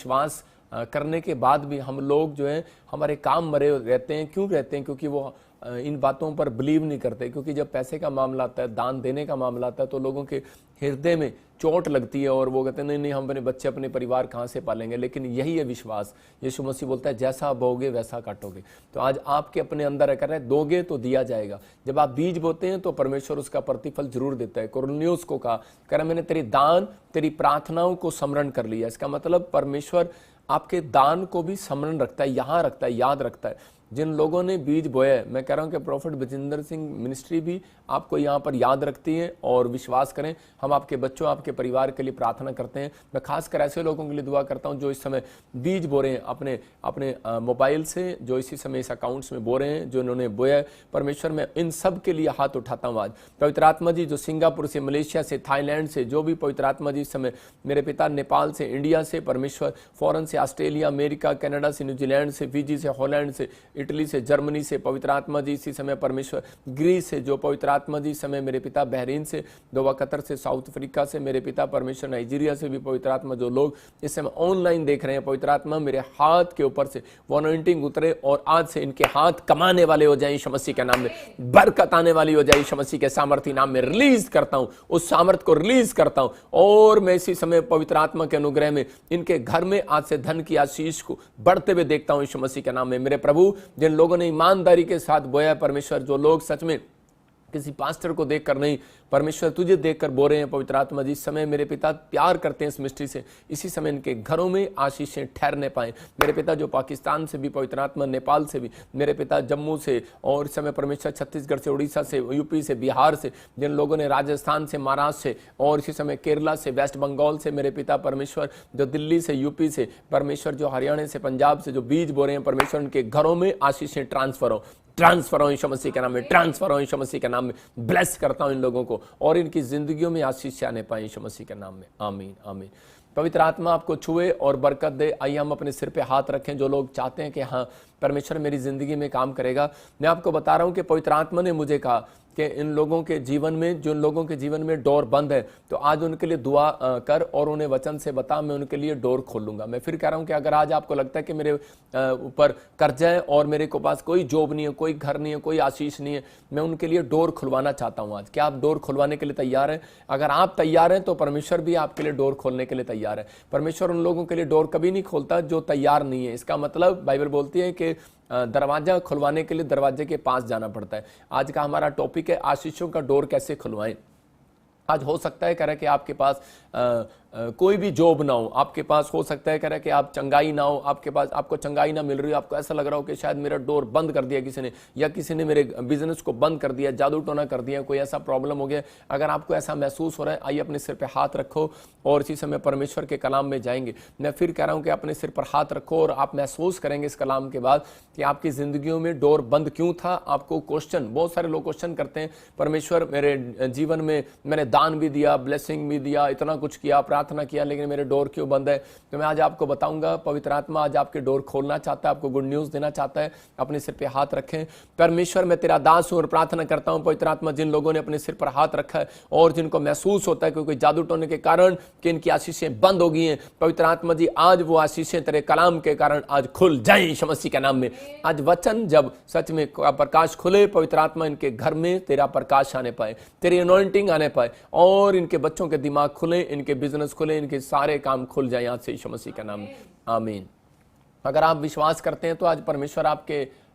विश्वास करने के बाद भी हम लोग जो है हमारे काम मरे रहते हैं। क्यों रहते हैं? क्योंकि वो इन बातों पर बिलीव नहीं करते। क्योंकि जब पैसे का मामला आता है, दान देने का मामला आता है, तो लोगों के हृदय में चोट लगती है और वो कहते हैं नहीं नहीं, हम अपने बच्चे अपने परिवार कहाँ से पालेंगे। लेकिन यही है विश्वास। यीशु मसीह बोलता है जैसा बोगे वैसा काटोगे। तो आज आपके अपने अंदर कर रहे हैं, दोगे तो दिया जाएगा। जब आप बीज बोते हैं तो परमेश्वर उसका प्रतिफल जरूर देता है। कुरनेलियुस को कहा, कह रहा मैंने तेरी दान तेरी प्रार्थनाओं को स्मरण कर लिया। इसका मतलब परमेश्वर आपके दान को भी स्मरण रखता है, यहाँ रखता है, याद रखता है। जिन लोगों ने बीज बोया है, मैं कह रहा हूं कि प्रॉफिट बजिंदर सिंह मिनिस्ट्री भी आपको यहाँ पर याद रखती है। और विश्वास करें, हम आपके बच्चों आपके परिवार के लिए प्रार्थना करते हैं। मैं खासकर ऐसे लोगों के लिए दुआ करता हूं जो इस समय बीज बो रहे हैं अपने अपने मोबाइल से, जो इसी समय इस अकाउंट्स में बो रहे हैं, जो इन्होंने बोया है। परमेश्वर मैं इन सब के लिए हाथ उठाता हूँ आज। पवित्र आत्मा जी जो सिंगापुर से, मलेशिया से, थाईलैंड से, जो भी पवित्र आत्मा जी इस समय मेरे पिता, नेपाल से, इंडिया से, परमेश्वर फॉरेन से, ऑस्ट्रेलिया, अमेरिका, कनाडा से, न्यूजीलैंड से, फिजी से, हॉलैंड से, इटली से, जर्मनी से, पवित्र आत्मा जी इसी समय परमेश्वर ग्रीस से, जो पवित्र आत्मा जी इस समय मेरे पिता बहरीन से, दोहा कतर से, साउथ अफ्रीका से, मेरे पिता परमेश्वर नाइजीरिया से भी पवित्र आत्मा जो लोग इस समय ऑनलाइन देख रहे हैं, पवित्र आत्मा मेरे हाथ के ऊपर से वो अनॉइंटिंग उतरे और आज से इनके हाथ कमाने वाले हो जाए यीशु मसीह के नाम में, बरकत आने वाली हो जाए यीशु मसीह के सामर्थ्य नाम में। रिलीज करता हूं, उस सामर्थ को रिलीज करता हूं। और मैं इसी समय पवित्र आत्मा के अनुग्रह में इनके घर में आज से धन की आशीष को बढ़ते हुए देखता हूं यीशु मसीह के नाम में। मेरे प्रभु, जिन लोगों ने ईमानदारी के साथ बोया परमेश्वर, जो लोग सच में किसी पास्टर को देखकर नहीं, परमेश्वर तुझे देखकर बो रहे हैं, पवित्र आत्मा जी इस समय मेरे पिता प्यार करते हैं इस मिस्ट्री से, इसी समय इनके घरों में आशीषें ठहरने पाए। मेरे पिता जो पाकिस्तान से भी, पवित्र आत्मा नेपाल से भी, मेरे पिता जम्मू से, और इस समय परमेश्वर छत्तीसगढ़ से, उड़ीसा से, यूपी से, बिहार से, जिन लोगों ने राजस्थान से, महाराष्ट्र से, और इसी समय केरला से, वेस्ट बंगाल से, मेरे पिता परमेश्वर जो दिल्ली से, यूपी से, परमेश्वर जो हरियाणा से, पंजाब से जो बीज बो रहे हैं, परमेश्वर उनके घरों में आशीषें ट्रांसफर हो, ट्रांसफर हो यीशु मसीह के नाम में, ट्रांसफर हो यीशु मसीह के नाम में। ब्लेस करता हूं इन लोगों को और इनकी जिंदगियों में आशीष आने पाए यीशु मसीह के नाम में। आमीन आमीन। पवित्र आत्मा आपको छुए और बरकत दे। आइए हम अपने सिर पे हाथ रखें। जो लोग चाहते हैं कि हाँ परमेश्वर मेरी जिंदगी में काम करेगा, मैं आपको बता रहा हूं कि पवित्र आत्मा ने मुझे कहा कि इन लोगों के जीवन में, जो इन लोगों के जीवन में डोर बंद है, तो आज उनके लिए दुआ कर और उन्हें वचन से बता, मैं उनके लिए डोर खोलूंगा। मैं फिर कह रहा हूं कि अगर आज आपको लगता है कि मेरे ऊपर कर्जा है और मेरे को पास कोई जॉब नहीं है, कोई घर नहीं है, कोई आशीष नहीं है, मैं उनके लिए डोर खुलवाना चाहता हूं आज। क्या आप डोर खुलवाने के लिए तैयार हैं? अगर आप तैयार हैं तो परमेश्वर भी आपके लिए डोर खोलने के लिए तैयार है। परमेश्वर उन लोगों के लिए डोर कभी नहीं खोलता जो तैयार नहीं है। इसका मतलब बाइबल बोलती है कि दरवाजा खुलवाने के लिए दरवाजे के पास जाना पड़ता है। आज का हमारा टॉपिक है आशीषों का डोर कैसे खुलवाएं। आज हो सकता है कह रहा है कि आपके पास कोई भी जॉब ना हो, आपके पास हो सकता है कह रहा है कि आप चंगाई ना हो, आपके पास आपको चंगाई ना मिल रही हो, आपको ऐसा लग रहा हो कि शायद मेरा डोर बंद कर दिया किसी ने, या किसी ने मेरे बिजनेस को बंद कर दिया, जादू टोना कर दिया, कोई ऐसा प्रॉब्लम हो गया। अगर आपको ऐसा महसूस हो रहा है, आइए अपने सिर पे हाथ रखो और इसी समय परमेश्वर के कलाम में जाएंगे। मैं फिर कह रहा हूं कि अपने सिर पर हाथ रखो और आप महसूस करेंगे इस कलाम के बाद कि आपकी जिंदगियों में डोर बंद क्यों था। आपको क्वेश्चन, बहुत सारे लोग क्वेश्चन करते हैं, परमेश्वर मेरे जीवन में मैंने दान भी दिया, ब्लेसिंग भी दिया, इतना कुछ किया, प्रार्थना किया, लेकिन मेरे डोर क्यों बंद है। तो मैं आज आपको बताऊंगा, पवित्र आत्मा आज आपके डोर खोलना चाहता है, आपको गुड न्यूज देना चाहता है। अपने सिर पे हाथ रखें। परमेश्वर मैं तेरा दास हूं और प्रार्थना करता हूं पवित्र आत्मा, जिन लोगों ने अपने सिर पर हाथ रखा है और जिनको महसूस होता है कि कोई जादू टोने के कारण कि इनकी आशीषें बंद हो गई हैं, पवित्र आत्मा जी आज वो आशीषें तेरे कलाम के कारण आज खुल जाएं यीशु मसीह के नाम में। आज वचन जब सच में प्रकाश खुले, पवित्र आत्मा इनके घर में तेरा प्रकाश आने पाए, तेरी अनॉइंटिंग आने पाए, और इनके बच्चों के दिमाग खुले, इनके बिजनेस खुले, इनके सारे काम खुल जाए आज से यीशु मसीह का नाम। आमीन। अगर आप विश्वास करते हैं तो आज परमेश्वर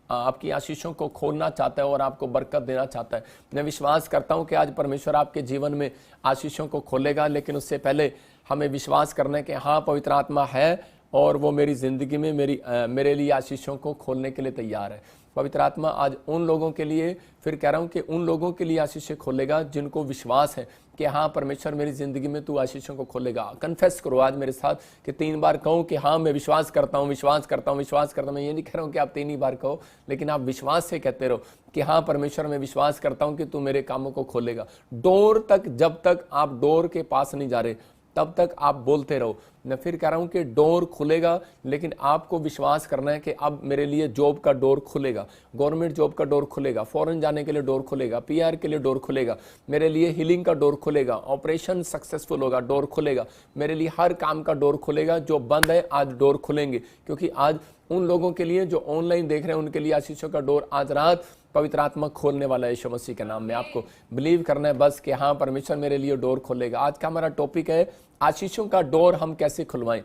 आपकी आशीषों को खोलना चाहता है और आपको बरकत देना चाहता है। मैं विश्वास करता हूं कि आज परमेश्वर आपके जीवन में आशीषों को खोलेगा, लेकिन उससे पहले हमें विश्वास करना है कि हाँ पवित्र आत्मा है और वो मेरी जिंदगी में मेरे लिए आशीषों को खोलने के लिए तैयार है। पवित्र आत्मा आज उन लोगों के लिए, फिर कह रहा हूं कि उन लोगों के लिए आशीषें खोलेगा जिनको विश्वास है कि हाँ परमेश्वर मेरी जिंदगी में तू आशीषों को खोलेगा। कन्फेस करो आज मेरे साथ कि 3 बार कहो कि हाँ मैं विश्वास करता हूँ, विश्वास करता हूँ, विश्वास करता हूँ। मैं ये नहीं कह रहा हूँ कि आप 3 ही बार कहो, लेकिन आप विश्वास से कहते रहो कि हाँ परमेश्वर मैं विश्वास करता हूँ कि तू मेरे कामों को खोलेगा। डोर तक, जब तक आप डोर के पास नहीं जा रहे, तब तक आप बोलते रहो। मैं फिर कह रहा हूं कि डोर खुलेगा, लेकिन आपको विश्वास करना है कि अब मेरे लिए जॉब का डोर खुलेगा, गवर्नमेंट जॉब का डोर खुलेगा, फॉरेन जाने के लिए डोर खुलेगा, पीआर के लिए डोर खुलेगा, मेरे लिए हीलिंग का डोर खुलेगा, ऑपरेशन सक्सेसफुल होगा, डोर खुलेगा, मेरे लिए हर काम का डोर खुलेगा। जो बंद है आज डोर खुलेंगे, क्योंकि आज उन लोगों के लिए जो ऑनलाइन देख रहे हैं उनके लिए आशीषों का डोर आज रात पवित्र आत्मा खोलने वाला है यीशु मसीह के नाम में। आपको बिलीव करना है बस कि हाँ, परमेश्वर मेरे लिए डोर खोलेगा। आज का हमारा टॉपिक है आशीषों का डोर हम कैसे खुलवाएं।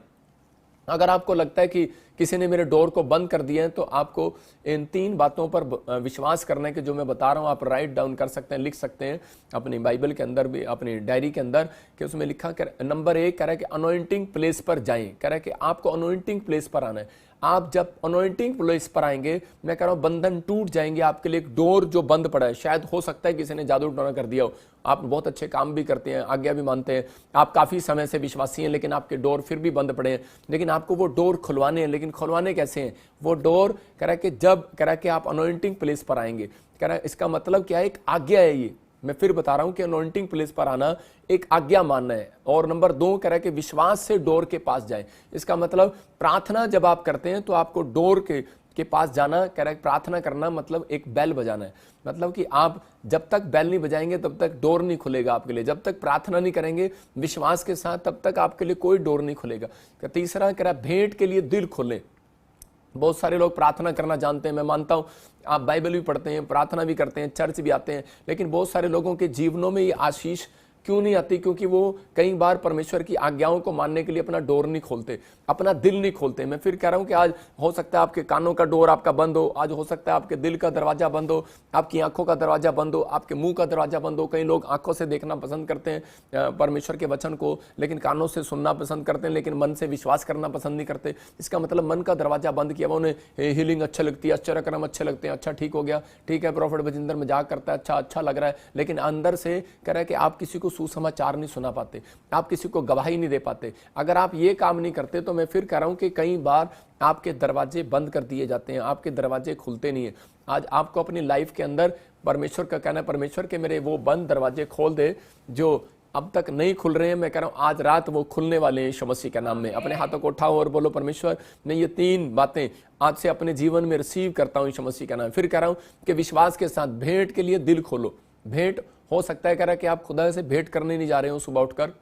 अगर आपको लगता है कि किसी ने मेरे डोर को बंद कर दिया है, तो आपको इन 3 बातों पर विश्वास करना है कि जो मैं बता रहा हूं आप राइट डाउन कर सकते हैं, लिख सकते हैं अपनी बाइबल के अंदर भी, अपनी डायरी के अंदर, कि उसमें लिखा कर नंबर 1 कह रहा है कि अनॉइंटिंग प्लेस पर जाएं। कह रहा है कि आपको अनॉइंटिंग प्लेस पर आना है। आप जब अनॉइंटिंग प्लेस पर आएंगे, मैं कह रहा हूं बंधन टूट जाएंगे आपके लिए। एक डोर जो बंद पड़ा है, शायद हो सकता है किसी ने जादू टोना कर दिया हो, आप बहुत अच्छे काम भी करते हैं, आज्ञा भी मानते हैं, आप काफी समय से विश्वासी हैं, लेकिन आपके डोर फिर भी बंद पड़े हैं। लेकिन आपको वो डोर खुलवाने हैं। लेकिन खुलवाने कैसे हैं? वो डोर कह रहा है कि जब कह रहा है कि आप अनॉइंटिंग प्लेस पर आएंगे। कह रहा है इसका मतलब क्या है? एक आज्ञा है। ये मैं फिर बता रहा हूं कि अनॉइंटिंग प्लेस पर आना एक आज्ञा मानना है। और नंबर 2 कह रहा है कि विश्वास से डोर के पास जाए। इसका मतलब प्रार्थना जब आप करते हैं तो आपको डोर के पास जाना। कह रहा है प्रार्थना करना मतलब एक बेल बजाना है। मतलब कि आप जब तक बेल नहीं बजाएंगे तब तक डोर नहीं खुलेगा आपके लिए। जब तक प्रार्थना नहीं करेंगे विश्वास के साथ, तब तक आपके लिए कोई डोर नहीं खुलेगा। तीसरा कह रहा है भेंट के लिए दिल खोलें। बहुत सारे लोग प्रार्थना करना जानते हैं, मैं मानता हूं आप बाइबल भी पढ़ते हैं, प्रार्थना भी करते हैं, चर्च भी आते हैं, लेकिन बहुत सारे लोगों के जीवनों में ये आशीष क्यों नहीं आती? क्योंकि वो कई बार परमेश्वर की आज्ञाओं को मानने के लिए अपना डोर नहीं खोलते, अपना दिल नहीं खोलते। मैं फिर कह रहा हूं कि आज हो सकता है आपके कानों का डोर आपका बंद हो, आज हो सकता है आपके दिल का दरवाजा बंद हो, आपकी आंखों का दरवाजा बंद हो, आपके मुंह का दरवाजा बंद हो। कई लोग आंखों से देखना पसंद करते हैं परमेश्वर के वचन को, लेकिन कानों से सुनना पसंद करते हैं, लेकिन मन से विश्वास करना पसंद नहीं करते। इसका मतलब मन का दरवाजा बंद किया। उन्हें हीलिंग अच्छा लगती है, आश्चर्यक्रम अच्छे लगते हैं, अच्छा ठीक हो गया, ठीक है, प्रॉफिट बजिंदर मजाक करता है, अच्छा लग रहा है, लेकिन अंदर से कह रहा है कि आप किसी को सुसमाचार नहीं सुना पाते, आप किसी को गवाही नहीं दे पाते। अगर आप ये काम नहीं करते तो मैं फिर कह रहा हूं कि कई बार आपके दरवाजे बंद कर दिए जाते हैं, आपके दरवाजे खुलते नहीं है। आज आपको अपनी लाइफ के अंदर परमेश्वर का कहना है, परमेश्वर के मेरे वो बंद दरवाजे खोल दे जो अब तक नहीं खुल रहे हैं। मैं कह रहा हूं आज रात वो खुलने वाले हैं यीशु मसीह के नाम में। अपने हाथों को उठाओ और बोलो, परमेश्वर मैं ये 3 बातें आज से अपने जीवन में रिसीव करता हूं यीशु मसीह का नाम। फिर कह रहा हूं कि विश्वास के साथ भेंट के लिए दिल खोलो। भेंट हो सकता है कह रहा है कि आप खुदा से भेंट करने नहीं जा रहे हो सुबह उठकर।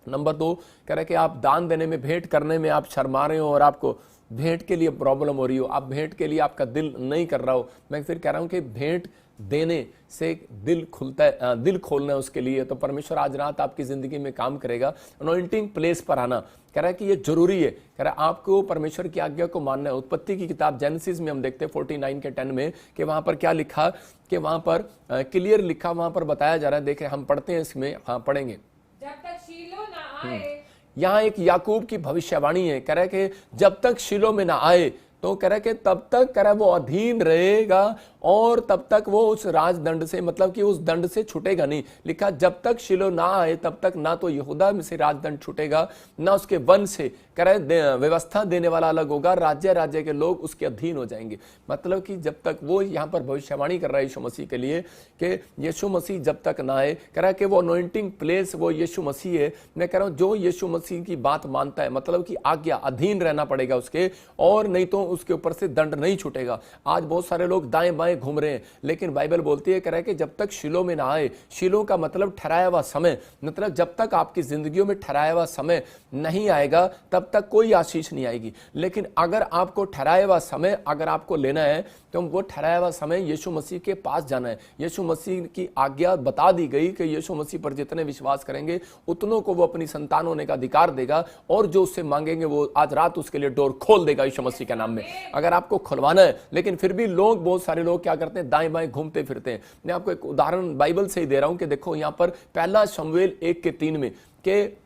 नंबर 2 कह रहा है कि आप दान देने में, भेंट करने में आप शर्मा रहे हो और आपको भेंट के लिए प्रॉब्लम हो रही हो, आप भेंट के लिए आपका दिल नहीं कर रहा हो। मैं फिर कह रहा हूं कि भेंट देने से दिल खुलता है, दिल खोलना है उसके लिए। तो परमेश्वर आज रात आपकी जिंदगी में काम करेगा। अनॉइंटिंग प्लेस पर आना कह रहा है कि ये जरूरी है। कह रहा है आपको परमेश्वर की आज्ञा को मानना है। उत्पत्ति की किताब जेनेसिस में हम देखते हैं 49 के 10 में कि वहां पर क्या लिखा, कि वहां पर क्लियर लिखा, वहां पर बताया जा रहा है। देखें हम पढ़ते हैं इसमें, हाँ पढ़ेंगे। जब तक शीलो ना आए, यहाँ एक याकूब की भविष्यवाणी है। कह रहा है कि जब तक शीलो में ना आए, तो कह रहा है कि तब तक कह रहा है वो अधीन रहेगा और तब तक वो उस राजदंड से, मतलब कि उस दंड से छूटेगा नहीं। लिखा जब तक शिलो ना आए तब तक ना तो यहूदा में से राजदंड छूटेगा, ना उसके वन से कह रहा है व्यवस्था देने वाला अलग होगा, राज्य के लोग उसके अधीन हो जाएंगे। मतलब कि जब तक वो यहाँ पर भविष्यवाणी कर रहा है यीशु मसीह के लिए कि यीशु मसीह जब तक ना आए, कह रहा है कि वो अनॉइंटिंग प्लेस वो यीशु मसीह है। मैं कह रहा हूँ जो यीशु मसीह की बात मानता है, मतलब कि आज्ञा, अधीन रहना पड़ेगा उसके, और नहीं तो उसके ऊपर से दंड नहीं छूटेगा। आज बहुत सारे लोग दाएं बाएं घूम रहे हैं, लेकिन बाइबल बोलती है, कह रहा है कि जब तक शिलो में ना आए, शिलो का मतलब ठहराया हुआ समय, मतलब जब तक आपकी जिंदगियों में ठहराया हुआ समय नहीं आएगा तब तक कोई आशीष नहीं आएगी। लेकिन अगर आपको ठहराया हुआ समय अगर आपको लेना है तो वो ठहराया हुआ समय यीशु मसीह के पास जाना है। यीशु मसीह की आज्ञा बता दी गई कि यीशु मसीह पर जितने विश्वास करेंगे उतनों को वो अपनी संतान होने का अधिकार देगा, और जो उससे मांगेंगे वो आज रात उसके लिए डोर खोल देगा यीशु मसीह के नाम में। अगर आपको खुलवाना है, लेकिन फिर भी लोग, बहुत सारे लोग क्या करते हैं, दाएं बाएं घूमते फिरते हैं। मैं आपको एक उदाहरण बाइबल से ही दे रहा हूं कि देखो यहां पर पहला शमूएल 1:3 में कि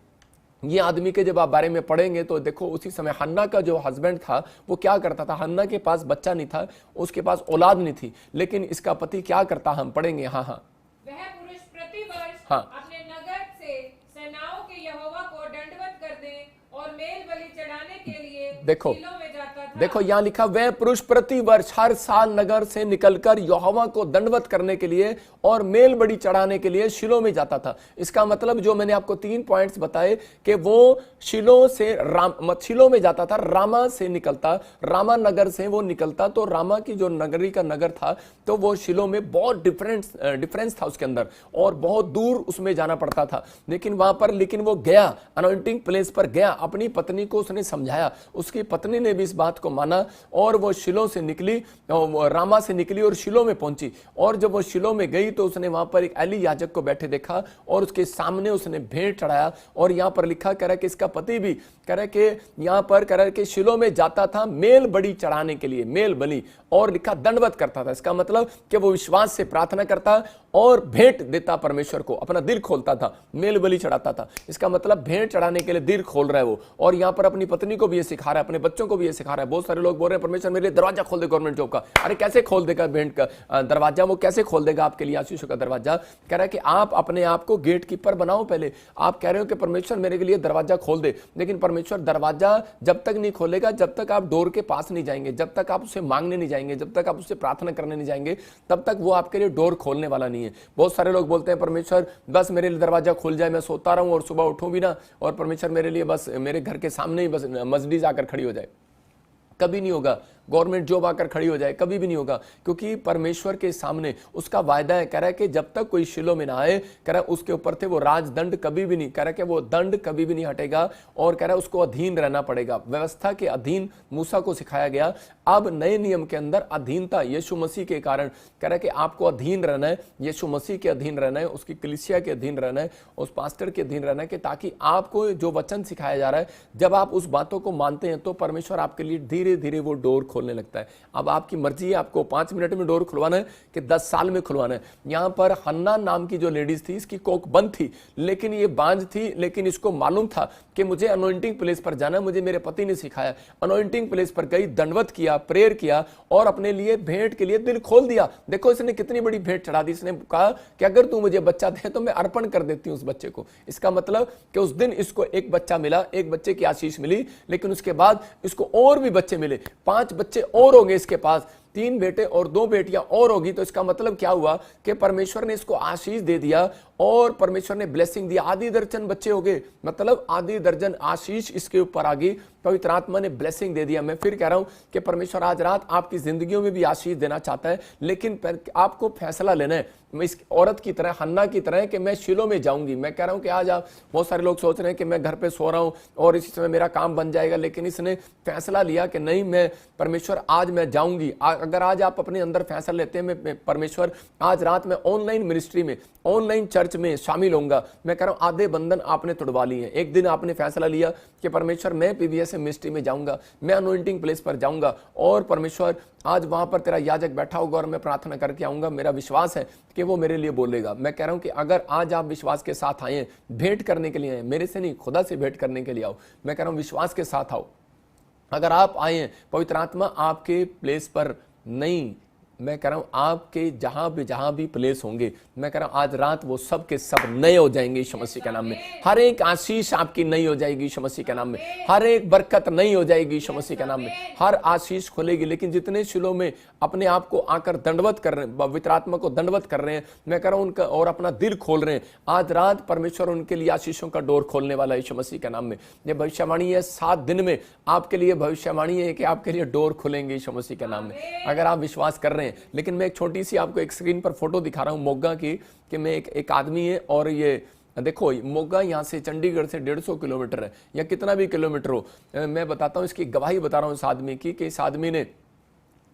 ये आदमी के जब आप बारे में पढ़ेंगे तो देखो उसी समय हन्ना का जो हस्बैंड था वो क्या करता था। हन्ना के पास बच्चा नहीं था, उसके पास औलाद नहीं थी, लेकिन इसका पति क्या करता, हम पढ़ेंगे। हाँ, वह पुरुष प्रतिवर्ष हाँ, अपने नगर से सेनाओं के यहोवा को दंडवत कर दे और मेल बलि चढ़ाने के लिए देखो शीलो में जाता था। देखो यहाँ लिखा, वह पुरुष प्रति वर्ष हर साल नगर से निकलकर यहोवा को दंडवत करने के लिए और मेल बड़ी चढ़ाने के लिए शिलो में जाता था। इसका मतलब जो मैंने आपको 3 पॉइंट्स बताए कि वो शिलो में जाता था, रामा से निकलता, रामा नगर से वो निकलता, तो रामा की जो नगरी का नगर था तो वो शिलो में बहुत डिफरेंस था उसके अंदर, और बहुत दूर उसमें जाना पड़ता था। लेकिन वहां पर वो गया, अनॉइंटिंग प्लेस पर गया, अपनी पत्नी को उसने समझाया, उसकी पत्नी ने भी इस बात को माना, और वो शिलो से निकली, रामा से निकली और शिलो में पहुंची। और जब वो शिलो में गई तो उसने वहां पर एक एली याजक को बैठे देखा और उसके सामने उसने भेंट चढ़ाया। और यहां पर लिखा कह रहा कि इसका पति भी कह रहा कि यहां पर कह रहा कि शिलो में जाता था मेल बलि चढ़ाने के लिए, मेल बलि, और लिखा दंडवत करता था। इसका मतलब कि वो विश्वास से प्रार्थना करता और भेंट देता परमेश्वर को, अपना दिल खोलता था, मेल बलि चढ़ाता था। इसका मतलब भेंट चढ़ाने के लिए दिल खोल रहा है वो। और यहां पर अपनी पत्नी को भी ये सिखा रहा है, अपने बच्चों को भी ये सिखा रहा है। बहुत सारे लोग बोल रहे हैं परमेश्वर मेरे लिए दरवाजा खोल दे गवर्नमेंट जॉब का। अरे कैसे खोल देगा भेंट का दरवाजा? वो कैसे खोल देगा आपके लिए आशीषों का दरवाजा? कह रहा है कि आप अपने आप को गेट कीपर बनाओ पहले। आप कह रहे हो कि परमेश्वर मेरे लिए दरवाजा खोल दे, लेकिन परमेश्वर दरवाजा जब तक नहीं खोलेगा, जब तक आप डोर के पास नहीं जाएंगे, जब तक आप उससे मांगने नहीं जाएंगे, जब तक आप उससे प्रार्थना करने नहीं जाएंगे, तब तक वो आपके लिए डोर खोलने वाला नहीं है। बहुत सारे लोग बोलते हैं परमेश्वर बस मेरे लिए दरवाजा खोल जाए, मैं सोता रहूं और सुबह उठूं भी ना, और परमेश्वर मेरे लिए बस मेरे घर के सामने ही बस मस्जिद आकर खड़ी हो जाए। कभी नहीं होगा। गवर्नमेंट जॉब आकर खड़ी हो जाए, कभी भी नहीं होगा, क्योंकि परमेश्वर के सामने उसका वायदा है। कह रहा है कि जब तक कोई शिलो में ना आए, कह रहा है उसके ऊपर थे वो राजदंड कभी भी नहीं, कह रहा है कि वो दंड कभी भी नहीं हटेगा, और कह रहा है उसको अधीन रहना पड़ेगा। व्यवस्था के अधीन मूसा को सिखाया गया। अब नए नियम के अंदर अधीनता यीशु मसीह के कारण, कह रहा है कि आपको अधीन रहना है, यीशु मसीह के अधीन रहना है, उसकी कलीसिया के अधीन रहना है, उस पास्टर के अधीन रहना है, कि ताकि आपको जो वचन सिखाया जा रहा है, जब आप उस बातों को मानते हैं तो परमेश्वर आपके लिए धीरे धीरे वो डोर खोलने लगता है। अब आपकी मर्जी है, आपको 5 मिनट में डोर खुलवाना है कि 10 साल में खुलवाना है। यहां पर हन्ना नाम की जो लेडीज थी, इसकी कोख बंद थी, लेकिन ये बांझ थी, लेकिन इसको मालूम था कि मुझे अनॉइंटिंग प्लेस पर जाना, मुझे मेरे पति ने सिखाया। अनॉइंटिंग प्लेस पर गई, दंडवत किया, प्रेयर किया, और अपने लिए भेंट के लिए दिल खोल दिया। देखो इसने कितनी बड़ी भेंट चढ़ा दी। इसने कहा कि अगर तू मुझे बच्चा दे तो मैं अर्पण कर देती हूं उस बच्चे को। इसका मतलब कि उस दिन इसको एक बच्चा मिला, एक बच्चे की आशीष मिली, लेकिन उसके बाद इसको और भी बच्चे मिले, 5 बच्चे और होंगे इसके पास, 3 बेटे और 2 बेटियां और होगी। तो इसका मतलब क्या हुआ कि परमेश्वर ने इसको आशीष दे दिया, और परमेश्वर ने ब्लेसिंग दिया। आधी दर्जन बच्चे हो गए, मतलब आधी दर्जन आशीष इसके ऊपर आ गई। पवित्र आत्मा ने ब्लेसिंग दे दिया। मैं फिर कह रहा हूं कि परमेश्वर आज रात आपकी जिंदगियों में भी आशीष देना चाहता है, लेकिन आपको फैसला लेना है। मैं इस औरत की तरह, हन्ना की तरह, कि मैं शिलो में जाऊंगी। मैं कह रहा हूं कि आज आप, बहुत सारे लोग सोच रहे हैं कि मैं घर पे सो रहा हूं और इसी समय मेरा काम बन जाएगा, लेकिन इसने फैसला लिया कि नहीं, मैं परमेश्वर आज मैं जाऊंगी। अगर आज आप अपने अंदर फैसला लेते हैं, मैं परमेश्वर आज रात में ऑनलाइन मिनिस्ट्री में, ऑनलाइन चर्च में शामिल होऊंगा। मैं कह रहा हूं आधे बंधन आपने तोड़वा लिए हैं। एक दिन आपने फैसला लिया कि परमेश्वर मैं पीबीएस मिनिस्ट्री में जाऊंगा, मैं अनॉइंटिंग प्लेस पर जाऊंगा, और परमेश्वर आज वहां पर तेरा याजक बैठा होगा और मैं प्रार्थना करके आऊंगा। मेरा विश्वास है कि वो मेरे लिए बोलेगा। मैं कह रहा हूं कि अगर आज आप विश्वास के साथ आए, भेंट करने के लिए आए, मेरे से नहीं, खुदा से भेंट करने के लिए आओ। मैं कह रहा हूं विश्वास के साथ आओ। अगर आप आए, पवित्र आत्मा आपके प्लेस पर नहीं, मैं कह रहा हूं आपके जहां भी प्लेस होंगे, मैं कह रहा हूं आज रात वो सब के सब नए हो जाएंगे यीशु मसीह के नाम में। हर एक आशीष आपकी नई हो जाएगी यीशु मसीह के नाम में। हर एक बरकत नई हो जाएगी यीशु मसीह के नाम में। हर आशीष खुलेगी। लेकिन जितने शिलो में अपने आप को आकर दंडवत कर रहे हैं, पवित्र आत्मा को दंडवत कर रहे हैं, मैं कह रहा हूं उनका और अपना दिल खोल रहे हैं, आज रात परमेश्वर उनके लिए आशीषों का डोर खोलने वाला है यीशु मसीह के नाम में। यह भविष्यवाणी है, 7 दिन में आपके लिए भविष्यवाणी है कि आपके लिए डोर खुलेंगे यीशु मसीह के नाम में, अगर आप विश्वास कर रहे हैं। लेकिन मैं एक छोटी सी आपको एक स्क्रीन पर फोटो दिखा रहा हूं मोगा की, कि मैं एक आदमी है, और ये देखो मोगा यहाँ से चंडीगढ़ से 150 किलोमीटर है, या कितना भी किलोमीटर हो। मैं बताता हूँ, इसकी गवाही बता रहा हूँ इस आदमी की, कि इस आदमी ने,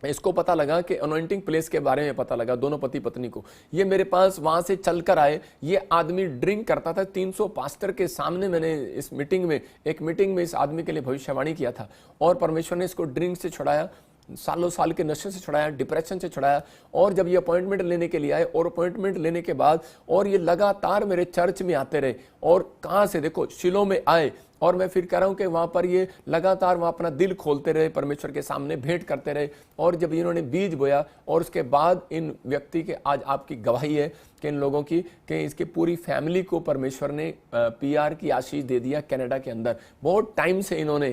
इसको पता लगा कि अनॉइंटिंग प्लेस के बारे में पता लगा, दोनों पति पत्नी को। ये मेरे पास वहां से चलकर आए। ये आदमी ड्रिंक करता था। 300 पास्टर के सामने मैंने इस मीटिंग में इस आदमी के लिए भविष्यवाणी किया था, और परमेश्वर ने इसको ड्रिंक से छुड़ाया, सालों साल के नशे से छुड़ाया, डिप्रेशन से छुड़ाया। और जब ये अपॉइंटमेंट लेने के लिए आए, और अपॉइंटमेंट लेने के बाद, और ये लगातार मेरे चर्च में आते रहे। और कहां से, देखो शिलो में आए, और मैं फिर कह रहा हूं कि वहां पर ये लगातार वहां अपना दिल खोलते रहे, परमेश्वर के सामने भेंट करते रहे, और जब इन्होंने बीज बोया और उसके बाद इन व्यक्ति के आज आपकी गवाही है कि इन लोगों की कि इसकी पूरी फैमिली को परमेश्वर ने पीआर की आशीष दे दिया कनाडा के अंदर। बहुत टाइम से इन्होंने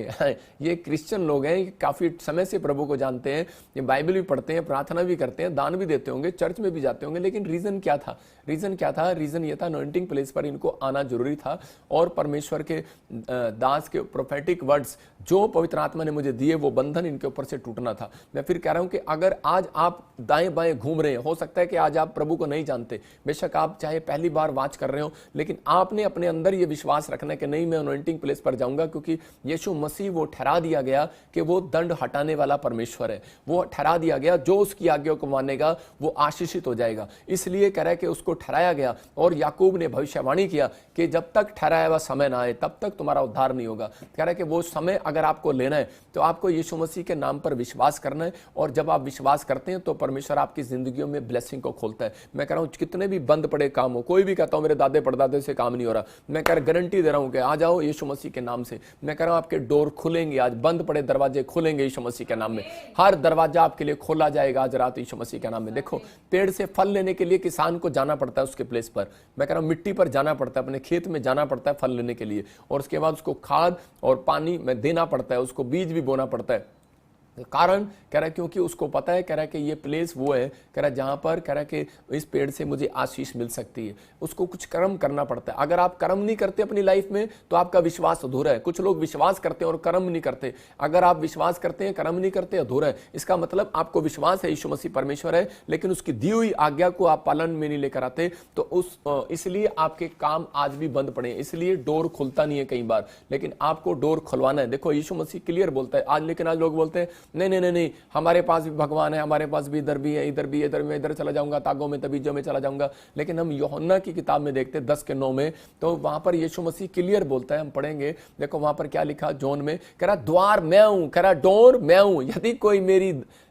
ये क्रिश्चियन लोग हैं, काफी समय से प्रभु को जानते हैं, ये बाइबल भी पढ़ते हैं, प्रार्थना भी करते हैं, दान भी देते होंगे, चर्च में भी जाते होंगे, लेकिन रीजन क्या था? रीजन क्या था? रीजन ये था अनॉइंटिंग प्लेस पर इनको आना जरूरी था, और परमेश्वर के दास के प्रोफेटिक वर्ड्स जो पवित्र आत्मा ने मुझे दिए वो बंधन इनके ऊपर से टूटना था। मैं फिर कह रहा हूं कि अगर आज आप दाएं बाएं घूम रहे हैं, हो सकता है कि आज आप प्रभु को नहीं जानते, बेशक आप चाहे पहली बार वाच कर रहे हो, लेकिन आपने अपने अंदर ये विश्वास रखना है कि नहीं, मैं अनॉइंटिंग प्लेस पर जाऊंगा, क्योंकि यीशु मसीह वो ठहरा दिया गया कि वो दंड हटाने वाला परमेश्वर है। वो ठहरा दिया गया, जो उसकी आज्ञा को मानेगा वो आशीषित हो जाएगा। इसलिए कह रहा है कि उसको ठहराया गया, और याकूब ने भविष्यवाणी किया कि जब तक ठहराया हुआ समय ना आए तब तक तुम्हारा उद्धार नहीं होगा। कह रहा है कि वो समय अगर आपको लेना है तो आपको यीशु मसीह के नाम पर विश्वास करना है, और जब आप विश्वास करते हैं तो परमेश्वर आपकी जिंदगियों में ब्लेसिंग को खोलता है। मैं कह रहा हूं कितने भी बंद पड़े काम हो, कोई भी कहता हूं मेरे दादे परदादे से काम नहीं हो रहा, मैं कह रहा गारंटी दे रहा हूं कि आ जाओ यीशु मसीह के नाम से। मैं कह रहा हूं आपके डोर खुलेंगे, आज बंद पड़े दरवाजे खुलेंगे यीशु मसीह के नाम में। हर दरवाजा आपके लिए खोला जाएगा आज रात यीशु मसीह के नाम में। देखो, पेड़ से फल लेने के लिए किसान को जाना पड़ता है उसके प्लेस पर, मैं कह रहा हूं मिट्टी पर जाना पड़ता है, अपने खेत में जाना पड़ता है फल लेने के लिए, और उसके बाद उसको खाद और पानी में देना पड़ता है, उसको बीज भी बोना पड़ता है। कारण कह रहा है क्योंकि उसको पता है, कह रहा है कि ये प्लेस वो है, कह रहा है जहां पर कह रहा है कि इस पेड़ से मुझे आशीष मिल सकती है। उसको कुछ कर्म करना पड़ता है। अगर आप कर्म नहीं करते अपनी लाइफ में तो आपका विश्वास अधूरा है। कुछ लोग विश्वास करते हैं और कर्म नहीं करते। अगर आप विश्वास करते हैं, कर्म नहीं करते, अधूरा है। इसका मतलब आपको विश्वास है यीशु मसीह परमेश्वर है, लेकिन उसकी दी हुई आज्ञा को आप पालन में नहीं लेकर आते, तो इसलिए आपके काम आज भी बंद पड़े, इसलिए डोर खुलता नहीं है कई बार, लेकिन आपको डोर खुलवाना है। देखो, यीशु मसीह क्लियर बोलता है आज, लेकिन आज लोग बोलते हैं नहीं नहीं नहीं नहीं, हमारे पास भी भगवान है, हमारे पास भी इधर भी है, इधर भी, इधर में, इधर चला जाऊंगा, तागों में तबीजों में चला जाऊंगा। लेकिन हम यूहन्ना की किताब में देखते 10:9 में, तो वहां पर यीशु मसीह क्लियर बोलता है, हम पढ़ेंगे, देखो वहां पर क्या लिखा जॉन में, कह रहा द्वार मैं हूं, कह रहा डोर मैं हूं, यदि कोई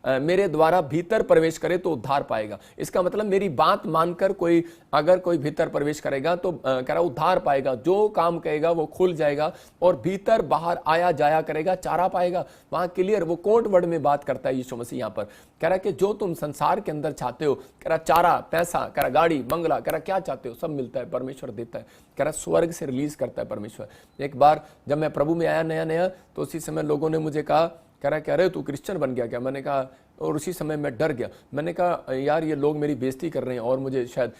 मेरे द्वारा भीतर प्रवेश करे तो उद्धार पाएगा। इसका मतलब मेरी बात मानकर अगर कोई भीतर प्रवेश करेगा तो कह रहा उद्धार पाएगा, जो काम कहेगा वो खुल जाएगा, और भीतर बाहर आया जाया करेगा, चारा पाएगा। वहां क्लियर वो कोट वर्ड में बात करता है यीशु मसीह। यहां पर कह रहा कि जो तुम संसार के अंदर चाहते हो, कह रहा चारा, पैसा, कह रहा गाड़ी, बंगला, कह रहा क्या चाहते हो सब मिलता है, परमेश्वर देता है। कह रहा स्वर्ग से रिलीज करता है परमेश्वर। एक बार जब मैं प्रभु में आया नया नया, तो उसी समय लोगों ने मुझे कहा, कह रहा कह रहे तू क्रिश्चियन बन गया क्या? मैंने कहा, और उसी समय मैं डर गया। मैंने कहा यार ये लोग मेरी बेइज्जती कर रहे हैं और मुझे शायद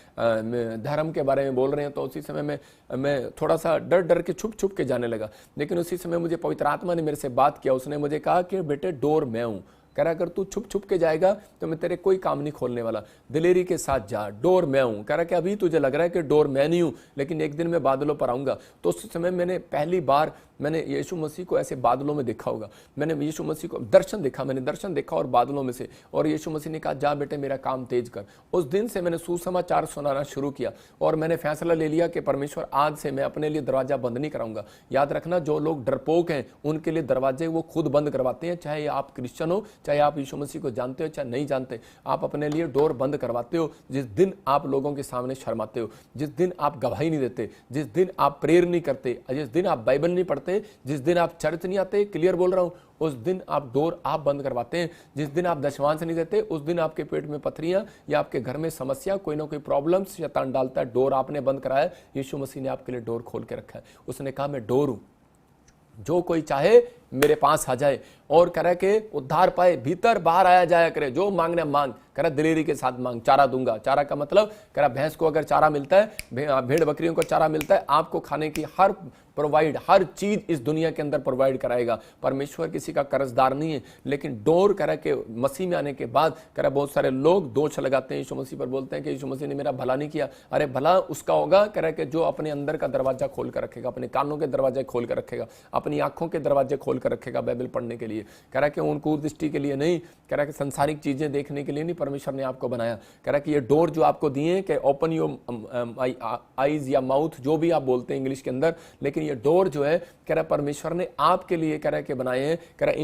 धर्म के बारे में बोल रहे हैं। तो उसी समय मैं थोड़ा सा डर के छुप के जाने लगा। लेकिन उसी समय मुझे पवित्र आत्मा ने मेरे से बात किया। उसने मुझे कहा कि बेटे डोर मैं हूं। कह रहा अगर तू छुप के जाएगा तो मैं तेरे कोई काम नहीं खोलने वाला, दिलेरी के साथ जा, डोर मैं हूं। कह रहा कि अभी तुझे लग रहा है कि डोर मैं नहीं हूं, लेकिन एक दिन मैं बादलों पर आऊंगा। तो उस समय मैंने पहली बार मैंने यीशु मसीह को ऐसे बादलों में देखा होगा। मैंने यीशु मसीह को मैंने दर्शन देखा और बादलों में से, और यीशु मसीह ने कहा जा बेटे मेरा काम तेज कर। उस दिन से मैंने सुसमाचार सुनाना शुरू किया, और मैंने फैसला ले लिया कि परमेश्वर आज से मैं अपने लिए दरवाजा बंद नहीं कराऊंगा। याद रखना, जो लोग डरपोक हैं उनके लिए दरवाजे वो खुद बंद करवाते हैं। चाहे आप क्रिश्चियन हो, चाहे आप यीशु मसीह को जानते हो, चाहे नहीं जानते, आप अपने लिए डोर बंद करवाते हो। जिस दिन आप लोगों के सामने शर्माते हो, जिस दिन आप गवाही नहीं देते, जिस दिन आप प्रेयर नहीं करते, जिस दिन आप बाइबल नहीं पढ़ते, जिस दिन आप चर्च नहीं आते, क्लियर बोल रहा हूं, उस दिन आप डोर आप बंद करवाते हैं। जिस दिन आप दशमांश नहीं देते, उस दिन आपके पेट में पथरियां या आपके घर में समस्या, कोई ना कोई प्रॉब्लम शैतान डालता है। डोर आपने बंद कराया, यीशु मसीह ने आपके लिए डोर खोल के रखा है। उसने कहा मैं डोर हूं, जो कोई चाहे मेरे पास आ जाए और कह रहा कि उद्धार पाए, भीतर बाहर आया जाया करे, जो मांगने मांग, कह रहा दिलेरी के साथ मांग, चारा दूंगा। चारा का मतलब कह रहा भैंस को अगर चारा मिलता है, भेड़ बकरियों को चारा मिलता है, आपको खाने की हर चीज इस दुनिया के अंदर प्रोवाइड कराएगा। परमेश्वर किसी का कर्जदार नहीं है। लेकिन डोर कह रहा कि मसीह में आने के बाद कह रहा बहुत सारे लोग दोष लगाते हैं यीशु मसीह पर, बोलते हैं कि यीशु मसीह ने मेरा भला नहीं किया। अरे भला उसका होगा, कह रहा कि जो अपने अंदर का दरवाजा खोल कर रखेगा, अपने कानों के दरवाजे खोल कर रखेगा, अपनी आंखों के दरवाजे खोल कर रखेगा बाइबल पढ़ने के लिए। कह रहा कि उनको दृष्टि के लिए नहीं, कह रहा कि संसारिक चीजें देखने के लिए नहीं, परमेश्वर ने आपको बनाया। कह रहा कि ये डोर जो आपको दिए कि ओपन योर आईज या माउथ, जो भी आप बोलते हैं इंग्लिश के अंदर, लेकिन लेकिन ये डोर जो है कह रहा परमेश्वर ने आपके लिए कह रहा कि बनाए हैं, कह रहा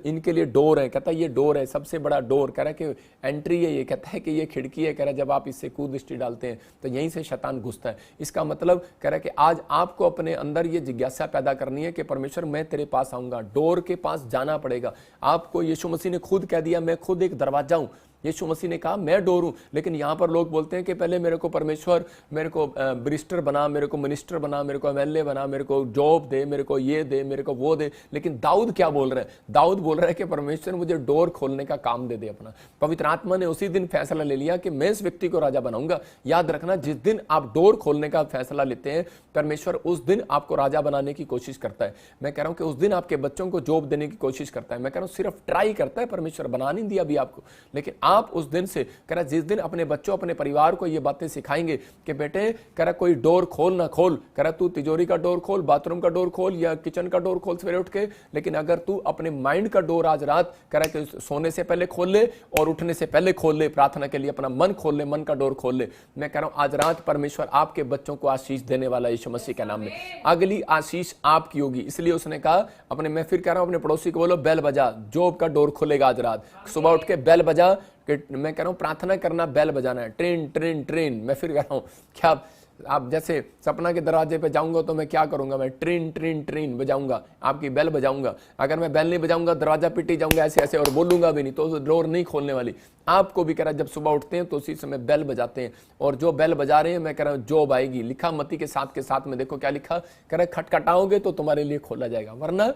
इनके लिए डोर है, कहता है ये डोर है सबसे बड़ा डोर, कह रहा कि एंट्री है, ये कहता है कि ये खिड़की है, कह रहा जब आप इससे कूद दृष्टि डालते हैं तो यहीं से शैतान घुसता है। इसका मतलब कह रहा कि आज आपको अपने अंदर ये जिज्ञासा पैदा करनी है कि परमेश्वर मैं तेरे पास आऊंगा, डोर के पास जाना पड़ेगा आपको। यीशु मसीह ने खुद कह दिया मैं खुद एक दरवाजा हूं, यीशु मसीह ने कहा मैं डोर हूं। लेकिन यहां पर लोग बोलते हैं कि पहले मेरे को परमेश्वर मेरे को बैरिस्टर बना, मेरे को मिनिस्टर बना, मेरे को एमएलए बना, मेरे को जॉब दे, मेरे को ये दे, मेरे को वो दे। लेकिन दाऊद क्या बोल रहे हैं? दाऊद बोल रहा है कि परमेश्वर मुझे डोर खोलने का काम दे दे अपना। पवित्र आत्मा ने उसी दिन फैसला ले लिया कि मैं इस व्यक्ति को राजा बनाऊंगा। याद रखना, जिस दिन आप डोर खोलने का फैसला लेते हैं परमेश्वर उस दिन आपको राजा बनाने की कोशिश करता है। मैं कह रहा हूं कि उस दिन आपके बच्चों को जॉब देने की कोशिश करता है। मैं कह रहा हूं सिर्फ ट्राई करता है, परमेश्वर बना नहीं दिया अभी आपको। लेकिन आप उस दिन से कह रहा जिस दिन अपने बच्चों अपने परिवार को ये बातें सिखाएंगे कि बेटे कह रहा कोई डोर खोल ना खोल, कह रहा तू तिजोरी का डोर खोल, बाथरूम का डोर खोल या किचन का डोर खोल सवेरे उठ के, लेकिन अगर तू अपने माइंड का डोर आज रात कह रहा कि सोने से पहले खोल ले और उठने से पहले खोल ले, प्रार्थना के लिए अपना मन खोल ले, मन का डोर खोल ले। मैं कह रहा हूं आज रात परमेश्वर आपके बच्चों को आशीष देने वाला यीशु मसीह के नाम में। अगली आशीष आपकी होगी। इसलिए उसने कहा अपने, मैं फिर कह रहा हूं अपने पड़ोसी को बोलो बेल बजा, जॉब का डोर खुलेगा आज रात। सुबह उठ के बेल बजा, मैं कह रहा हूं प्रार्थना करना, बेल बजाना है, ट्रेन ट्रेन ट्रेन। मैं फिर कह रहा हूं क्या आप जैसे सपना के दरवाजे पे जाऊंगा तो मैं क्या करूंगा? मैं ट्रेन ट्रेन ट्रेन बजाऊंगा, आपकी बेल बजाऊंगा। अगर मैं बेल नहीं बजाऊंगा दरवाजा पिटी जाऊंगा ऐसे ऐसे और बोलूंगा भी नहीं तो डोर नहीं खोलने वाली। आपको भी कह रहा जब सुबह उठते हैं तो उसी समय बेल बजाते हैं, और जो बेल बजा रहे हैं मैं कह रहा हूं जॉब आएगी। लिखा मत्ती के साथ में, देखो क्या लिखा, कह रहा खटखटाओगे तो तुम्हारे लिए खोला जाएगा, वरना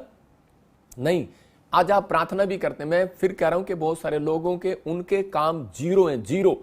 नहीं। आज आप प्रार्थना भी करते हैं, मैं फिर कह रहा हूं कि बहुत सारे लोगों के उनके काम जीरो हैं, जीरो।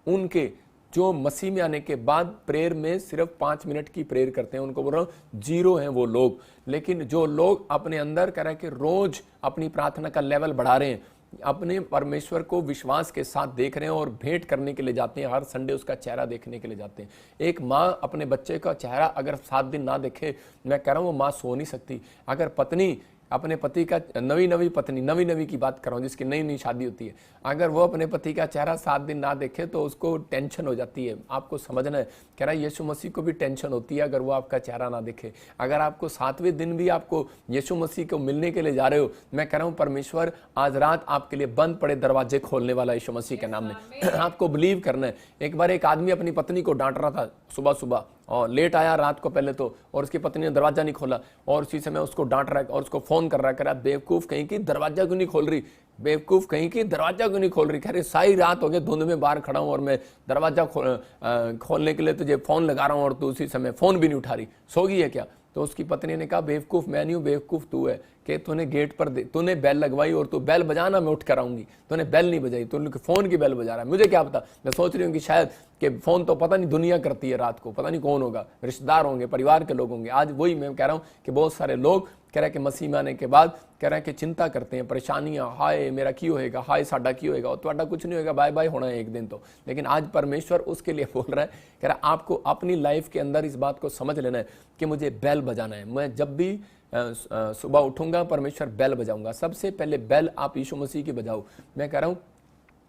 उनके जो मसीह में आने के बाद प्रेयर में सिर्फ 5 मिनट की प्रेयर करते हैं, उनको बोल रहा हूं जीरो हैं वो लोग। लेकिन जो लोग अपने अंदर कह रहे हैं कि रोज अपनी प्रार्थना का लेवल बढ़ा रहे हैं, अपने परमेश्वर को विश्वास के साथ देख रहे हैं और भेंट करने के लिए जाते हैं, हर संडे उसका चेहरा देखने के लिए जाते हैं। एक माँ अपने बच्चे का चेहरा अगर 7 दिन ना देखे, मैं कह रहा हूं वो माँ सो नहीं सकती। अगर पत्नी अपने पति का, नवी नवी की बात कर रहा हूं जिसकी नई नई शादी होती है, अगर वो अपने पति का चेहरा 7 दिन ना देखे तो उसको टेंशन हो जाती है। आपको समझना है, कह रहा है यीशु मसीह को भी टेंशन होती है अगर वो आपका चेहरा ना देखे। अगर आपको 7वें दिन भी आपको यीशु मसीह को मिलने के लिए जा रहे हो, मैं कह रहा हूं परमेश्वर आज रात आपके लिए बंद पड़े दरवाजे खोलने वाला यीशु मसीह के नाम में। आपको बिलीव करना है। एक बार एक आदमी अपनी पत्नी को डांट रहा था सुबह सुबह, और लेट आया रात को पहले तो, और उसकी पत्नी ने दरवाजा नहीं खोला और उसी समय उसको डांट रहा है और उसको फोन कर रहा है, बेवकूफ कहीं की दरवाजा क्यों नहीं खोल रही, बेवकूफ कहीं की दरवाजा क्यों नहीं खोल रही। कह रहे सारी रात हो गई धुंध में बाहर खड़ा हूं और मैं दरवाजा खोलने के लिए तुझे फोन लगा रहा हूं और तू उसी समय फोन भी नहीं उठा रही, सो गई है क्या? तो उसकी पत्नी ने कहा बेवकूफ मैं नहीं हूं, बेवकूफ तू है कि तूने गेट पर तूने बेल लगवाई और तू बेल बजाना मैं उठ कर आऊंगी, तूने बेल नहीं बजाई, तूने फोन की बेल बजा रहा है। मुझे क्या पता, मैं सोच रही हूँ कि शायद कि फोन तो पता नहीं दुनिया करती है रात को, पता नहीं कौन होगा, रिश्तेदार होंगे, परिवार के लोग होंगे। आज वही मैं कह रहा हूँ कि बहुत सारे लोग कह रहे हैं कि मसीह में आने के बाद कह रहे हैं कि चिंता करते हैं, परेशानियां, हाय मेरा की होएगा, हाय साडा की होएगा, और ਤੁਹਾਡਾ कुछ नहीं होगा, बाय बाय होना है एक दिन तो। लेकिन आज परमेश्वर उसके लिए बोल रहा है, कह रहा है आपको अपनी लाइफ के अंदर इस बात को समझ लेना है कि मुझे बेल बजाना है। मैं जब भी सुबह उठूंगा परमेश्वर बेल बजाऊंगा। सबसे पहले बेल आप यीशु मसीह की बजाओ। मैं कह रहा हूं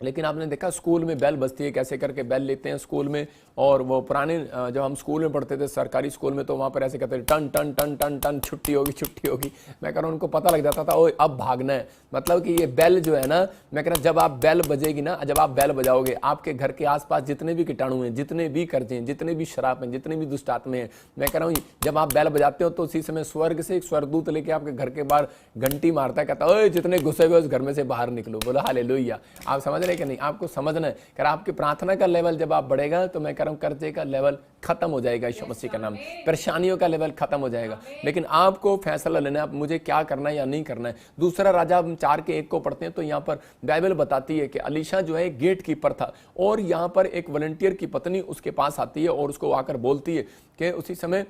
लेकिन आपने देखा स्कूल में बेल बजती है, कैसे करके बेल लेते हैं स्कूल में। और वो पुराने जब हम स्कूल में पढ़ते थे सरकारी स्कूल में, तो वहाँ पर ऐसे कहते थे टन टन टन टन टन छुट्टी होगी छुट्टी होगी। मैं कह रहा हूँ उनको पता लग जाता था ओए अब भागना है। मतलब कि ये बेल जो है ना, मैं कह रहा जब आप बेल बजेगी ना, जब आप बेल बजाओगे, आपके घर के आसपास जितने भी कीटाणु हैं, जितने भी कर्जे हैं, जितने भी शराब हैं, जितने भी दुष्ट आत्मे हैं, मैं कह रहा हूँ जब आप बेल बजाते हो तो उसी समय स्वर्ग से एक स्वर्गदूत लेके आपके घर के बाहर घंटी मारता है, कहता है ओए जितने घुसे हुए उस घर में से बाहर निकलो। बोला हालेलुया। आप समझ रहे कि नहीं? आपको समझना है कि आपकी प्रार्थना का लेवल जब आप बढ़ेगा तो मैं कह रहा हूं कर्जे का लेवल खत्म हो जाएगा यीशु मसीह का नाम, परेशानियों का लेवल खत्म हो जाएगा। लेकिन आपको फैसला लेना है आप मुझे क्या करना है या नहीं करना है। दूसरा राजा 4:1 को पढ़ते हैं तो यहाँ पर बाइबल बताती है कि अलीशा जो है गेट कीपर था, और यहाँ पर एक वॉलंटियर की पत्नी उसके पास आती है और उसको आकर बोलती है कि उसी समय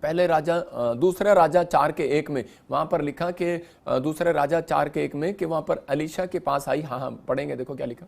पहले राजा दूसरा राजा 4:1 में वहां पर लिखा कि दूसरे राजा 4:1 में कि वहां पर अलीशा के पास आई। हाँ पढ़ेंगे, देखो क्या लिखा।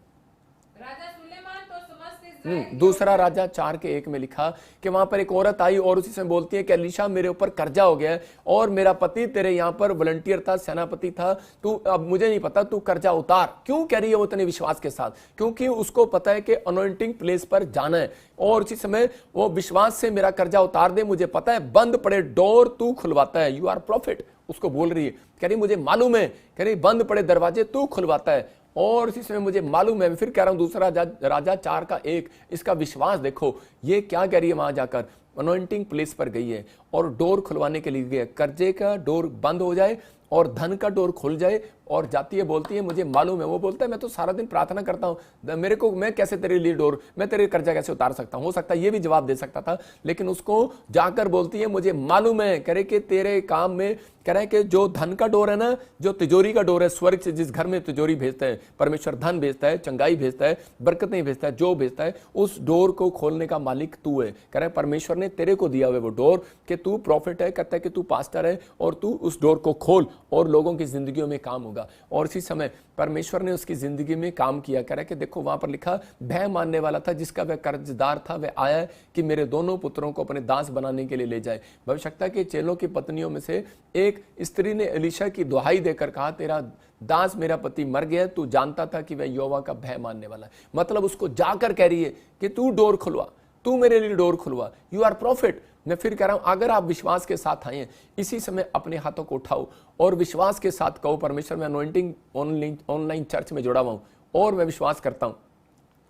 राजा सुलेमान तो समस्त दूसरा राजा 4:1 में लिखा कि वहां पर एक औरत आई और उसी से बोलती है कि अलीशा मेरे ऊपर कर्जा हो गया है और मेरा पति तेरे यहाँ पर वॉलंटियर था, सेनापति था, तू अब मुझे नहीं पता, तू कर्जा उतार। क्यों कह रही है वो इतने विश्वास के साथ? क्योंकि उसको पता है कि अनॉइंटिंग प्लेस पर जाना है और उसी समय वो विश्वास से मेरा कर्जा उतार दे, मुझे पता है बंद पड़े डोर तू खुलवाता है, यू आर प्रॉफिट। उसको बोल रही है, कह रही मुझे मालूम है, कह रही बंद पड़े दरवाजे तू खुलवाता है और इसी समय मुझे मालूम है। मैं फिर कह रहा हूं दूसरा राजा 4:1, इसका विश्वास देखो ये क्या कह रही है। वहां जाकर अनॉइंटिंग प्लेस पर गई है और डोर खुलवाने के लिए गई, कर्जे का डोर बंद हो जाए और धन का डोर खुल जाए और जाती है, बोलती है मुझे मालूम है। वो बोलता है मैं तो सारा दिन प्रार्थना करता हूं, मेरे को मैं कैसे तेरे लिए डोर, मैं तेरे कर्जा कैसे उतार सकता हूं? हो सकता है ये भी जवाब दे सकता था, लेकिन उसको जाकर बोलती है मुझे मालूम है, कह रहे कि तेरे काम में, कह रहे कि जो धन का डोर है ना, जो तिजोरी का डोर है, स्वर्ग से जिस घर में तिजोरी भेजता है परमेश्वर, धन भेजता है, चंगाई भेजता है, बरकतें भेजता है, जो भेजता है, उस डोर को खोलने का मालिक तू है। कह रहे परमेश्वर ने तेरे को दिया हुआ वो डोर कि तू प्रॉफिट है, कहता है कि तू पास्टर है और तू उस डोर को खोल और लोगों की जिंदगियों में काम होगा। और इसी समय परमेश्वर ने उसकी जिंदगी में काम किया। कह रहा कि देखो वहां पर लिखा, भय मानने वाला था जिसका वह कर्जदार था, वह आया कि मेरे दोनों पुत्रों को अपने दास बनाने के लिए ले जाए। भविष्यता के चेलों की पत्नियों में से एक स्त्री ने एलीशा की दुहाई देकर कहा, तेरा दास मेरा पति मर गया, तू जानता था कि वह यहोवा का भय मानने वाला है। मतलब उसको जाकर कह रही है कि तू डोर खुलवा, तू मेरे लिए डोर खुलवा, यू आर प्रॉफिट। मैं फिर कह रहा हूं, अगर आप विश्वास के साथ आए, इसी समय अपने हाथों को उठाओ और विश्वास के साथ कहो, परमेश्वर मैं अनॉइंटिंग ऑनलाइन चर्च में जुड़ा हुआ हूं और मैं विश्वास करता हूं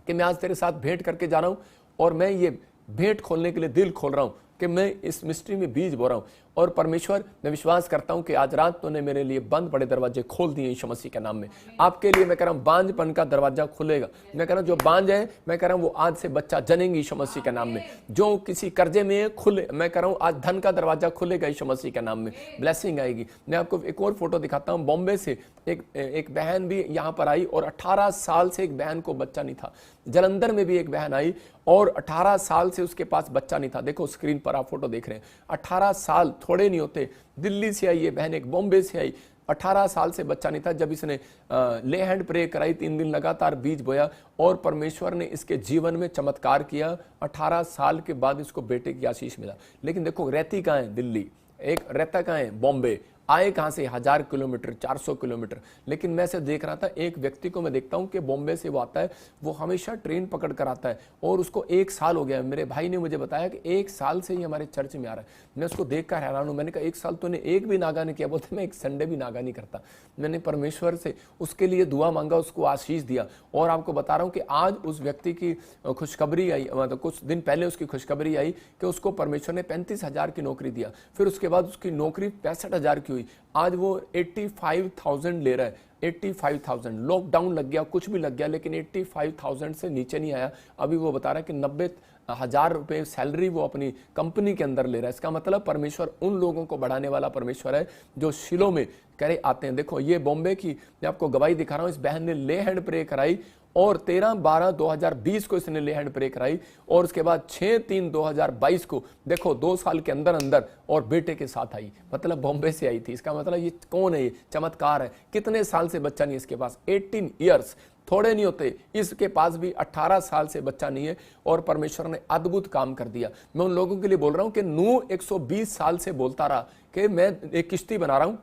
कि मैं आज तेरे साथ भेंट करके जा रहा हूं और मैं ये भेंट खोलने के लिए दिल खोल रहा हूं कि मैं इस मिस्ट्री में बीज बो रहा हूं। और परमेश्वर मैं विश्वास करता हूं कि आज रात तूने मेरे लिए बंद पड़े दरवाजे खोल दिए यीशु मसीह के नाम में। आपके लिए मैं कह रहा हूं बांझपन का दरवाजा खुलेगा। मैं कह रहा हूं जो बांझ है, मैं कह रहा हूं वो आज से बच्चा जनेंगे यीशु मसीह के नाम में। जो किसी कर्जे में है खुले, मैं कह रहा हूं आज धन का दरवाजा खुलेगा यीशु मसीह के नाम में, ब्लेसिंग आएगी। मैं आपको एक और फोटो दिखाता हूं, बॉम्बे से एक बहन भी यहां पर आई और 18 साल से एक बहन को बच्चा नहीं था। जलंधर में भी एक बहन आई और 18 साल से उसके पास बच्चा नहीं था। देखो स्क्रीन पर आप फोटो देख रहे हैं, 18 साल थोड़े नहीं होते। दिल्ली से आई ये बहन, एक बॉम्बे से आई, 18 साल से बच्चा नहीं था। जब इसने ले हैंड प्रे कराई, 3 दिन लगातार बीज बोया और परमेश्वर ने इसके जीवन में चमत्कार किया। 18 साल के बाद इसको बेटे की आशीष मिला। लेकिन देखो रहती कहाँ है? दिल्ली। एक रहता कहाँ है? बॉम्बे। आए कहां से? 1000 किलोमीटर, 400 किलोमीटर। लेकिन मैं से देख रहा था, एक व्यक्ति को मैं देखता हूं कि बॉम्बे से वो आता है, वो हमेशा ट्रेन पकड़ कर आता है और उसको 1 साल हो गया है। मेरे भाई ने मुझे बताया कि 1 साल से ही हमारे चर्च में आ रहा है। मैं उसको देख कर हैरान हूं। मैंने कहा 1 साल तूने एक भी नागा नहीं किया? बोलते मैं एक संडे भी नागा नहीं करता। मैंने परमेश्वर से उसके लिए दुआ मांगा, उसको आशीष दिया। और आपको बता रहा हूं कि आज उस व्यक्ति की खुशखबरी आई, मतलब कुछ दिन पहले उसकी खुशखबरी आई कि उसको परमेश्वर ने 35,000 की नौकरी दिया। फिर उसके बाद उसकी नौकरी 65,000 की हुई। आज वो 85,000 ले रहा है। 85,000। लॉकडाउन लग गया, कुछ भी लग गया, लेकिन 85,000 से नीचे नहीं आया। अभी वो बता रहा है कि 90,000 रुपए सैलरी वो अपनी कंपनी के अंदर ले रहा है। इसका मतलब परमेश्वर उन लोगों को बढ़ाने वाला परमेश्वर है जो शिलो में करे आते हैं। देखो ये बॉम्बे की मैं आपको गवाही दिखा रहा हूं। इस बहन ने ले हैंड प्रे कराई और 13/12/2020 को इसने ले हैंड प्रे कराई और उसके बाद 6/3/2022 को देखो 2 साल के अंदर अंदर और बेटे के साथ आई। मतलब बॉम्बे से आई थी। इसका मतलब ये कौन है? ये चमत्कार है। कितने साल से बच्चा नहीं इसके पास? 18 ईयर्स। थोड़े नहीं होते। इसके पास भी 18 साल से बच्चा नहीं है और परमेश्वर ने अद्भुत काम कर दिया। मैं उन लोगों के लिए बोल रहा हूं कि नूह 120 साल से बोलता रहा कि मैं एक किश्ती बना रहा हूं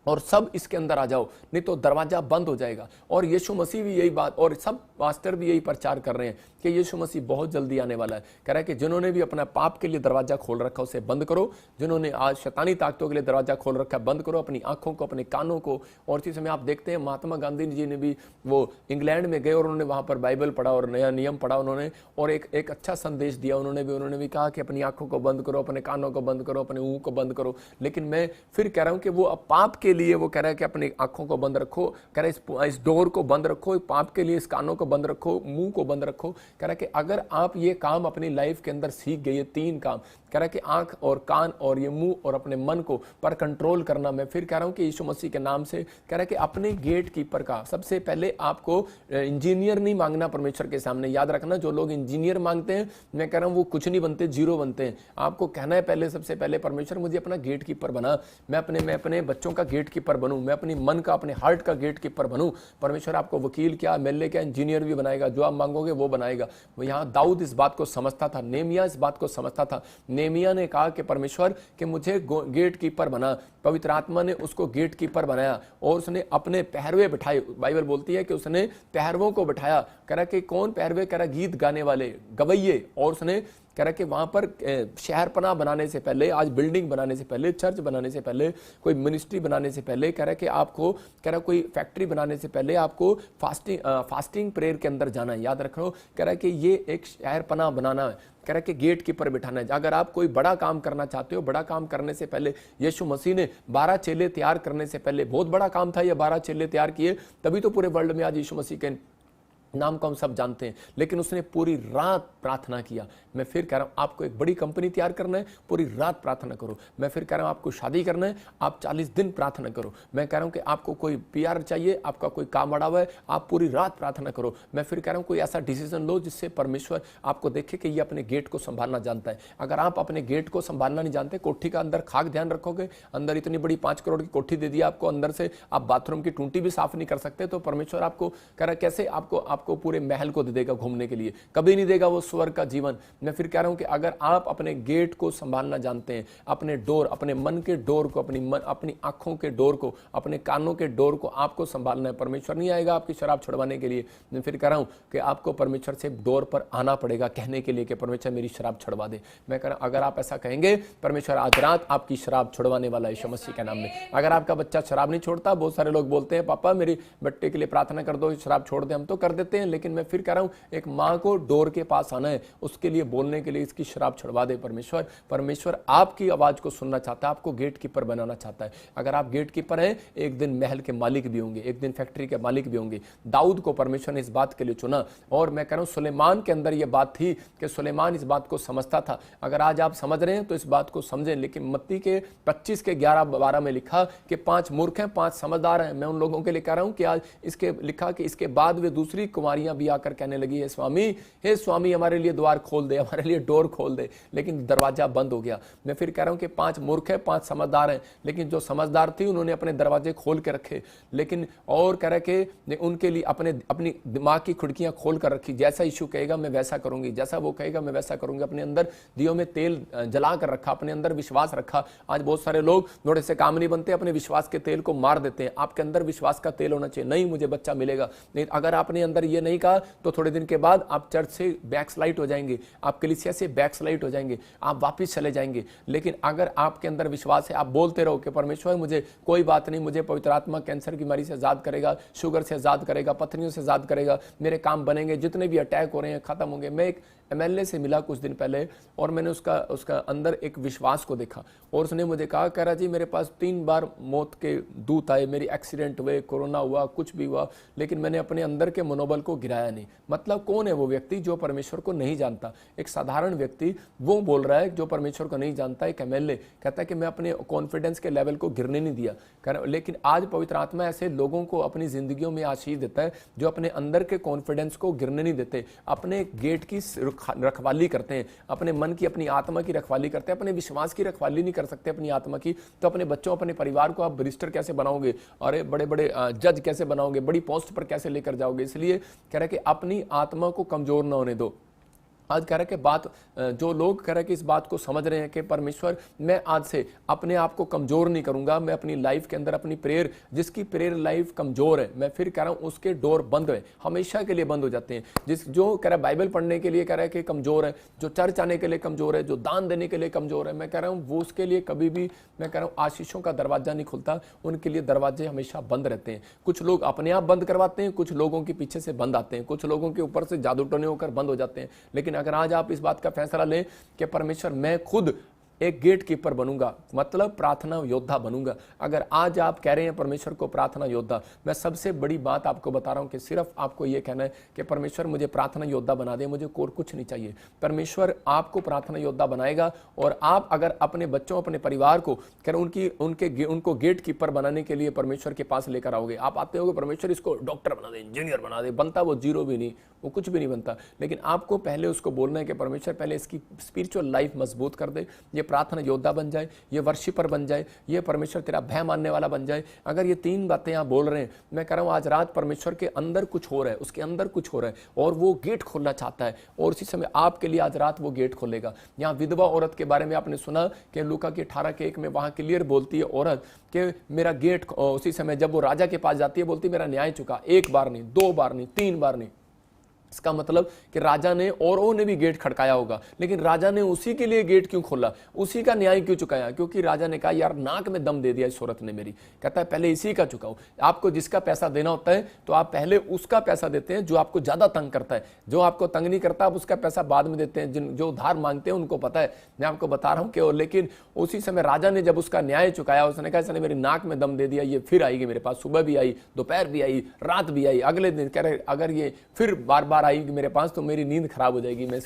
और सब इसके अंदर आ जाओ, नहीं तो दरवाजा बंद हो जाएगा। और यीशु मसीह भी यही बात, और सब मास्टर भी यही प्रचार कर रहे हैं कि यीशु मसीह बहुत जल्दी आने वाला है। कह रहा है कि जिन्होंने भी अपना पाप के लिए दरवाजा खोल रखा उसे बंद करो, जिन्होंने आज शैतानी ताकतों के लिए दरवाजा खोल रखा है बंद करो, अपनी आंखों को, अपने कानों को। और इसी समय आप देखते हैं महात्मा गांधी जी ने भी वो इंग्लैंड में गए और उन्होंने वहां पर बाइबल पढ़ा और नया नियम पढ़ा उन्होंने, और एक अच्छा संदेश दिया उन्होंने भी कहा कि अपनी आंखों को बंद करो, अपने कानों को बंद करो, अपने मुंह को बंद करो। लेकिन मैं फिर कह रहा हूं कि वो पाप के लिए वो कह रहा है कि अपनी आंखों को बंद रखो, कह रहा है इस डोर को बंद रखो, पाप के लिए इस कानों को बंद रखो, मुंह को बंद रखो। कह रहा है कि अगर आप ये काम अपनी लाइफ के अंदर सीख गए, ये 3 काम, कह रहा है कि आंख और कान और ये मुंह और अपने मन को पर कंट्रोल करना। मैं फिर कह रहा हूं कि यीशु मसीह के नाम से कह रहा है कि अपने गेट कीपर का सबसे पहले आपको इंजीनियर नहीं मांगना परमेश्वर के सामने। याद रखना, जो लोग इंजीनियर मांगते हैं, मैं कह रहा हूं वो कुछ नहीं बनते, जीरो बनते हैं। आपको कहना है पहले, सबसे पहले परमेश्वर मुझे अपना गेट कीपर बना, मैं अपने बच्चों का गेट गेट कीपर बनूं, मैं अपनी मन का, अपने हार्ट का गेट कीपर बनूं। परमेश्वर आपको वकील क्या, एमएलए क्या, इंजीनियर भी बनाएगा, जो आप मांगोगे वो बनाएगा। वो यहाँ दाऊद इस बात को समझता था, नेमिया इस बात को समझता था। नेमिया ने कहा कि परमेश्वर कि मुझे गेट कीपर बना। पवित्र आत्मा ने उसको गेट कीपर बनाया और उसने अपने पहरवे बिठाए। बाइबल बोलती है कि उसने पहरवों को बिठाया। कह रहा कि कौन पहरवे, कह रहा गीत गाने वाले, गवैये। और उसने कह रहा कि वहां पर शहरपनाह बनाने से पहले, आज बिल्डिंग बनाने से पहले, चर्च बनाने से पहले, कोई मिनिस्ट्री बनाने से पहले, कह रहा कि आपको, कह रहा कोई फैक्ट्री बनाने से पहले आपको फास्टिंग प्रेयर के अंदर जाना है। याद रखो, कह रहा कि ये एक शहरपनाह बनाना है, कह रहा कि गेट कीपर बिठाना है। अगर आप कोई बड़ा काम करना चाहते हो, बड़ा काम करने से पहले यीशु मसीह ने 12 चेले तैयार करने से पहले, बहुत बड़ा काम था ये, 12 चेले तैयार किए, तभी तो पूरे वर्ल्ड में आज यीशु मसीह के नाम को हम सब जानते हैं। लेकिन उसने पूरी रात प्रार्थना किया। मैं फिर कह रहा हूं, आपको एक बड़ी कंपनी तैयार करना है, पूरी रात प्रार्थना करो। मैं फिर कह रहा हूं, आपको शादी करना है, आप 40 दिन प्रार्थना करो। मैं कह रहा हूं कि आपको कोई पीआर चाहिए, आपका कोई काम अड़ा हुआ है, आप पूरी रात प्रार्थना करो। मैं फिर कह रहा हूं, कोई ऐसा डिसीजन लो जिससे परमेश्वर आपको देखे कि ये अपने गेट को संभालना जानता है। अगर आप अपने गेट को संभालना नहीं जानते, कोठी का अंदर खाक ध्यान रखोगे, अंदर इतनी बड़ी 5 करोड़ की कोठी दे दी आपको, अंदर से आप बाथरूम की टूंटी भी साफ नहीं कर सकते, तो परमेश्वर आपको कह रहा कैसे आपको पूरे महल को दे देगा घूमने के लिए? कभी नहीं देगा वो स्वर्ग का जीवन। मैं फिर कह रहा हूं कि अगर आप अपने गेट को संभालना जानते हैं, अपने डोर, अपने मन के डोर को, अपनी आंखों के डोर को, अपने कानों के डोर को आपको संभालना है। परमेश्वर नहीं आएगा आपकी शराब छुड़वाने के लिए। मैं फिर कह रहा हूं कि आपको परमेश्वर से डोर पर आना पड़ेगा कहने के लिए कि परमेश्वर मेरी शराब छुड़वा दे। मैं कह रहा हूं, अगर आप ऐसा कहेंगे, परमेश्वर आज रात आपकी शराब छुड़वाने वाला है यीशु मसीह के नाम में। अगर आपका बच्चा शराब नहीं छोड़ता, बहुत सारे लोग बोलते हैं पापा मेरी बच्चे के लिए प्रार्थना कर दो, शराब छोड़ दे। हम तो कर देते हैं, लेकिन मैं फिर कह रहा हूं, एक मां को डोर के पास आना है, उसके लिए बोलने के लिए इसकी शराब छुड़वा दे परमेश्वर। परमेश्वर आपकी आवाज को सुनना चाहता है, आपको गेट कीपर बनाना चाहता है। अगर आप गेट कीपर हैं, एक दिन महल के मालिक भी होंगे, एक दिन फैक्ट्री के मालिक भी होंगे। दाऊद को परमेश्वर ने इस बात के लिए चुना। और मैं कह रहा हूं, सुलेमान के अंदर यह बात थी कि सुलेमान इस बात को समझता था। अगर आज आप समझ रहे हैं तो इस बात को समझें। लेकिन मत्ती के 25 के 11-12 में लिखा कि 5 मूर्ख हैं, 5 समझदार हैं। मैं उन लोगों के लिए कह रहा हूं कि आज इसके लिखा कि इसके बाद वे दूसरी कुमारियां भी आकर कहने लगी, हे स्वामी हमारे लिए द्वार खोल दे, हमारे लिए डोर खोल दे। लेकिन दरवाजा बंद हो गया। मैं फिर कह रहा हूं कि 5 मूर्ख हैं, 5 समझदार हैं। लेकिन जो समझदार थी उन्होंने अपने दरवाजे खोल के रखे। लेकिन और कह रहे कि उनके लिए अपनी दिमाग की खिड़कियां खोल कर रखी। जैसा यीशु कहेगा मैं वैसा करूंगी, जैसा वो कहेगा मैं वैसा करूंगी। अपने अंदर दियों में तेल जला कर रखा, अपने अंदर विश्वास रखा। आज बहुत सारे लोग थोड़े से काम नहीं बनते, अपने विश्वास के तेल को मार देते हैं। आपके अंदर विश्वास का तेल होना चाहिए। नहीं मुझे बच्चा मिलेगा, नहीं, अगर आपने अंदर ये नहीं कहा तो थोड़े दिन के बाद आप चर्च से बैकस्लाइड हो जाएंगे, आप कलीसिया से बैकस्लाइड हो जाएंगे, आप वापस चले जाएंगे। लेकिन अगर आपके अंदर विश्वास है, आप बोलते रहो कि परमेश्वर मुझे कोई बात नहीं, मुझे पवित्र आत्मा कैंसर की बीमारी से आजाद करेगा, शुगर से आजाद करेगा, पथरियों से आजाद करेगा, मेरे काम बनेंगे, जितने भी अटैक हो रहे हैं खत्म होंगे। मैं एक एमएलए से मिला कुछ दिन पहले और मैंने उसका अंदर एक विश्वास को देखा और उसने मुझे कहा, कह रहा जी मेरे पास 3 बार मौत के दूत आए, मेरी एक्सीडेंट हुए, कोरोना हुआ, कुछ भी हुआ, लेकिन मैंने अपने अंदर के मनोबल को गिराया नहीं। मतलब कौन है वो व्यक्ति जो परमेश्वर को नहीं जानता? एक साधारण व्यक्ति वो बोल रहा है जो परमेश्वर को नहीं जानता। एक एमएलए कहता है कि मैं अपने कॉन्फिडेंस के लेवल को गिरने नहीं दिया। लेकिन आज पवित्र आत्मा ऐसे लोगों को अपनी जिंदगियों में आशीष देता है जो अपने अंदर के कॉन्फिडेंस को गिरने नहीं देते, अपने गेट की रखवाली करते हैं, अपने मन की, अपनी आत्मा की रखवाली करते हैं। अपने विश्वास की रखवाली नहीं कर सकते, अपनी आत्मा की, तो अपने बच्चों, अपने परिवार को आप बैरिस्टर कैसे बनाओगे? अरे बड़े बड़े जज कैसे बनाओगे? बड़ी पोस्ट पर कैसे लेकर जाओगे? इसलिए कह रहा है कि अपनी आत्मा को कमजोर ना होने दो। आज कह रहा है कि बात जो लोग कह रहे हैं कि इस बात को समझ रहे हैं कि परमेश्वर मैं आज से अपने आप को कमजोर नहीं करूंगा, मैं अपनी लाइफ के अंदर अपनी प्रेयर, जिसकी प्रेयर लाइफ कमजोर है, मैं फिर कह रहा हूं उसके डोर बंद है, हमेशा के लिए बंद हो जाते हैं। जो कह रहा है बाइबल पढ़ने के लिए कह रहा है कि कमजोर है, जो चर्च आने के लिए कमजोर है, जो दान देने के लिए कमजोर है, मैं कह रहा हूं वो उसके लिए कभी भी, मैं कह रहा हूं आशीषों का दरवाजा नहीं खुलता, उनके लिए दरवाजे हमेशा बंद रहते हैं। कुछ लोग अपने आप बंद करवाते हैं, कुछ लोगों के पीछे से बंद आते हैं, कुछ लोगों के ऊपर से जादू टोने होकर बंद हो जाते हैं। लेकिन अगर आज आप इस बात का फैसला लें कि परमेश्वर मैं खुद एक गेट कीपर बनूंगा, मतलब प्रार्थना योद्धा बनूंगा। अगर आज आप कह रहे हैं परमेश्वर को प्रार्थना योद्धा, मैं सबसे बड़ी बात आपको बता रहा हूं कि सिर्फ आपको यह कहना है कि परमेश्वर मुझे प्रार्थना योद्धा बना दे, मुझे और कुछ नहीं चाहिए। परमेश्वर आपको प्रार्थना योद्धा बनाएगा और आप अगर अपने बच्चों, अपने परिवार को उनको गेट कीपर बनाने के लिए परमेश्वर के पास लेकर आओगे। आप आते होगे परमेश्वर इसको डॉक्टर बना दे, इंजीनियर बना दे, बनता वो जीरो भी नहीं, वो कुछ भी नहीं बनता। लेकिन आपको पहले उसको बोलना है कि परमेश्वर पहले इसकी स्पिरिचुअल लाइफ मजबूत कर दे, ये प्रार्थना योद्धा बन जाए, ये वर्शिपर बन जाए, ये परमेश्वर तेरा भय मानने वाला बन जाए। अगर ये 3 बातें आप बोल रहे हैं, मैं कह रहा हूँ आज रात परमेश्वर के अंदर कुछ हो रहा है, उसके अंदर कुछ हो रहा है और वो गेट खोलना चाहता है और उसी समय आपके लिए आज रात वो गेट खोलेगा। यहाँ विधवा औरत के बारे में आपने सुना कि लूका की 18:1 में वहां क्लियर बोलती है औरत कि मेरा गेट, उसी समय जब वो राजा के पास जाती है बोलती मेरा न्याय चुका, 1 बार नहीं, 2 बार नहीं, 3 बार नहीं। इसका मतलब कि राजा ने औरों ने भी गेट खड़काया होगा, लेकिन राजा ने उसी के लिए गेट क्यों खोला, उसी का न्याय क्यों चुकाया? क्योंकि राजा ने कहा यार नाक में दम दे दिया इस औरत ने मेरी। कहता है पहले इसी का चुकाओ। आपको जिसका पैसा देना होता है तो आप पहले उसका पैसा देते हैं जो आपको ज्यादा तंग करता है। जो आपको तंग नहीं करता आप उसका पैसा बाद में देते हैं। जो उधार मांगते हैं उनको पता है, मैं आपको बता रहा हूं कि। लेकिन उसी समय राजा ने जब उसका न्याय चुकाया, उसने कहा इसने मेरी नाक में दम दे दिया, ये फिर आएगी मेरे पास, सुबह भी आई, दोपहर भी आई, रात भी आई, अगले दिन कह रहे अगर ये फिर बार बार आएगी मेरे पास तो मेरी नींद खराब हो जाएगी, मैं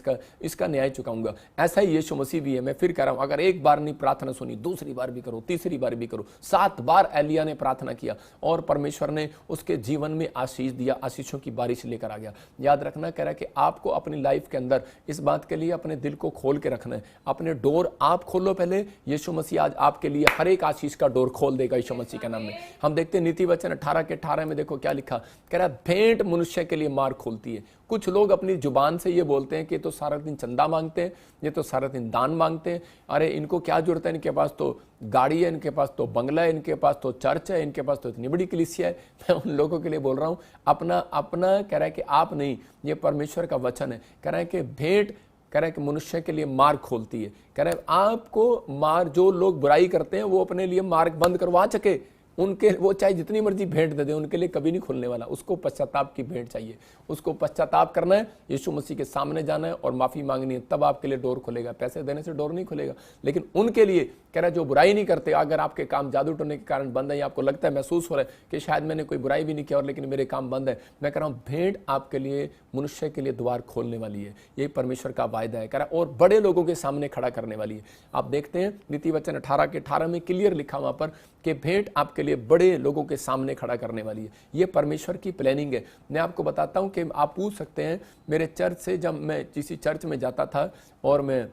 इसका न्याय चुकाऊंगा। ऐसा ही यीशु मसीह भी है। मैं फिर कह रहा हूं अगर 1 बार नहीं प्रार्थना सुनी, दूसरी बार भी करो, तीसरी बार भी करो। 7 बार एलिया ने प्रार्थना किया और परमेश्वर ने उसके जीवन में आशीष दिया, आशीषों की बारिश लेकर आ गया। याद रखना, कह रहा है कि आपको अपनी लाइफ के अंदर इस बात के लिए अपने दिल को खोल के रखना है। अपने डोर आप खोलो पहले, यीशु मसीह आज आपके लिए हर एक आशीष का डोर खोल देगा यीशु मसीह के नाम में। हम देखते हैं नीति वचन 18:18 में देखो क्या लिखा, कह रहा है भेंट मनुष्य के लिए मार्ग खोलती है। कुछ लोग अपनी जुबान से ये बोलते हैं कि तो सारा दिन चंदा मांगते हैं, ये तो सारा दिन दान मांगते हैं, अरे इनको क्या जरूरत है, इनके पास तो गाड़ी है, इनके पास तो बंगला है, इनके पास तो चर्च है, इनके पास तो इतनी बड़ी कलीसिया है। मैं उन लोगों के लिए बोल रहा हूँ अपना अपना कह रहा है कि आप नहीं, ये परमेश्वर का वचन है। कह रहा है कि भेंट, कह रहा है कि मनुष्य के लिए मार्ग खोलती है। कह रहा है आपको मार्ग, जो लोग बुराई करते हैं वो अपने लिए मार्ग बंद करवा सके, उनके वो चाहे जितनी मर्जी भेंट दे दे, उनके लिए कभी नहीं खुलने वाला। उसको पश्चाताप की भेंट चाहिए, उसको पश्चाताप करना है, यीशु मसीह के सामने जाना है और माफी मांगनी है, तब आपके लिए डोर खुलेगा। पैसे देने से डोर नहीं खुलेगा। लेकिन उनके लिए कह रहा है जो बुराई नहीं करते, अगर आपके काम जादू टोने के कारण बंद है, आपको लगता है, महसूस हो रहा है कि शायद मैंने कोई बुराई भी नहीं किया और लेकिन मेरे काम बंद है, मैं कह रहा हूँ भेंट आपके लिए, मनुष्य के लिए द्वार खोलने वाली है। यही परमेश्वर का वायदा है, कह रहा है, और बड़े लोगों के सामने खड़ा करने वाली है। आप देखते हैं नीति वचन 18:18 में क्लियर लिखा वहां पर कि भेंट आपके लिए बड़े लोगों के सामने खड़ा करने वाली है। ये परमेश्वर की प्लानिंग है। मैं आपको बताता हूं कि आप पूछ सकते हैं मेरे चर्च से, जब मैं किसी चर्च में जाता था और मैं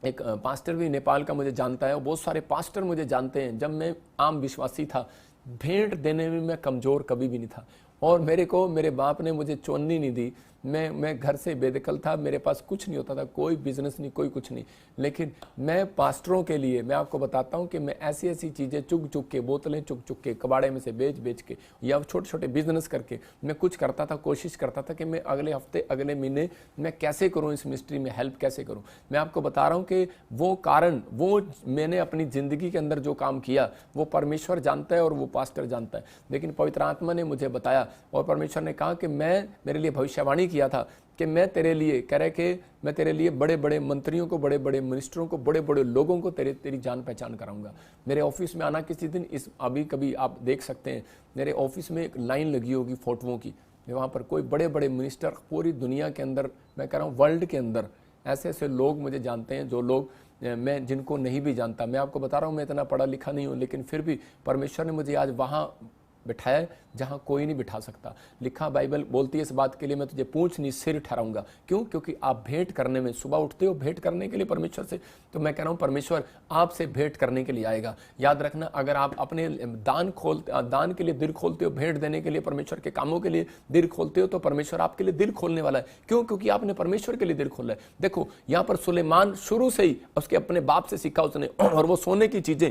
एक पास्टर भी नेपाल का मुझे जानता है और बहुत सारे पास्टर मुझे जानते हैं, जब मैं आम विश्वासी था भेंट देने में मैं कमज़ोर कभी भी नहीं था और मेरे बाप ने मुझे चोन्नी नहीं दी। मैं घर से बेदखल था, मेरे पास कुछ नहीं होता था, कोई बिजनेस नहीं, कोई कुछ नहीं। लेकिन मैं पास्टरों के लिए मैं आपको बताता हूं कि मैं ऐसी ऐसी चीज़ें चुग के, बोतलें चुग के, कबाड़े में से बेच के या छोटे छोटे बिजनेस करके मैं कुछ करता था, कोशिश करता था कि मैं अगले हफ्ते, अगले महीने मैं कैसे करूं, इस मिनिस्ट्री में हेल्प कैसे करूं। मैं आपको बता रहा हूं कि वो मैंने अपनी ज़िंदगी के अंदर जो काम किया वो परमेश्वर जानता है और वो पास्टर जानता है। लेकिन पवित्र आत्मा ने मुझे बताया और परमेश्वर ने कहा कि मेरे लिए भविष्यवाणी किया था कि मैं तेरे लिए, कह रहे कि मैं तेरे लिए बड़े बड़े मंत्रियों को, बड़े बड़े मिनिस्टरों को, बड़े बड़े लोगों को तेरी जान पहचान कराऊंगा। मेरे ऑफिस में आना किसी दिन, अभी कभी आप देख सकते हैं मेरे ऑफिस में एक लाइन लगी होगी फोटोओं की, वहाँ पर कोई बड़े बड़े मिनिस्टर पूरी दुनिया के अंदर, मैं कह रहा हूँ वर्ल्ड के अंदर ऐसे ऐसे लोग मुझे जानते हैं जो लोग मैं जिनको नहीं भी जानता। मैं आपको बता रहा हूँ मैं इतना पढ़ा लिखा नहीं हूँ, लेकिन फिर भी परमेश्वर ने मुझे आज वहाँ बिठाया जहां कोई नहीं बिठा सकता। लिखा बाइबल बोलती है इस बात के लिए मैं तुझे पूंछ नहीं सिर ठहराऊंगा। क्यों? क्योंकि आप भेंट करने में, सुबह उठते हो भेंट करने के लिए परमेश्वर से, तो मैं कह रहा हूं परमेश्वर आपसे भेंट करने के लिए आएगा। याद रखना, अगर आप अपने दान के लिए दिल खोलते हो, भेंट देने के लिए, परमेश्वर के कामों के लिए दिल खोलते हो, तो परमेश्वर आपके लिए दिल खोलने वाला है। क्यों? क्योंकि आपने परमेश्वर के लिए दिल खोला है। देखो यहाँ पर सुलेमान शुरू से ही उसके अपने बाप से सीखा उसने, और वो सोने की चीजें,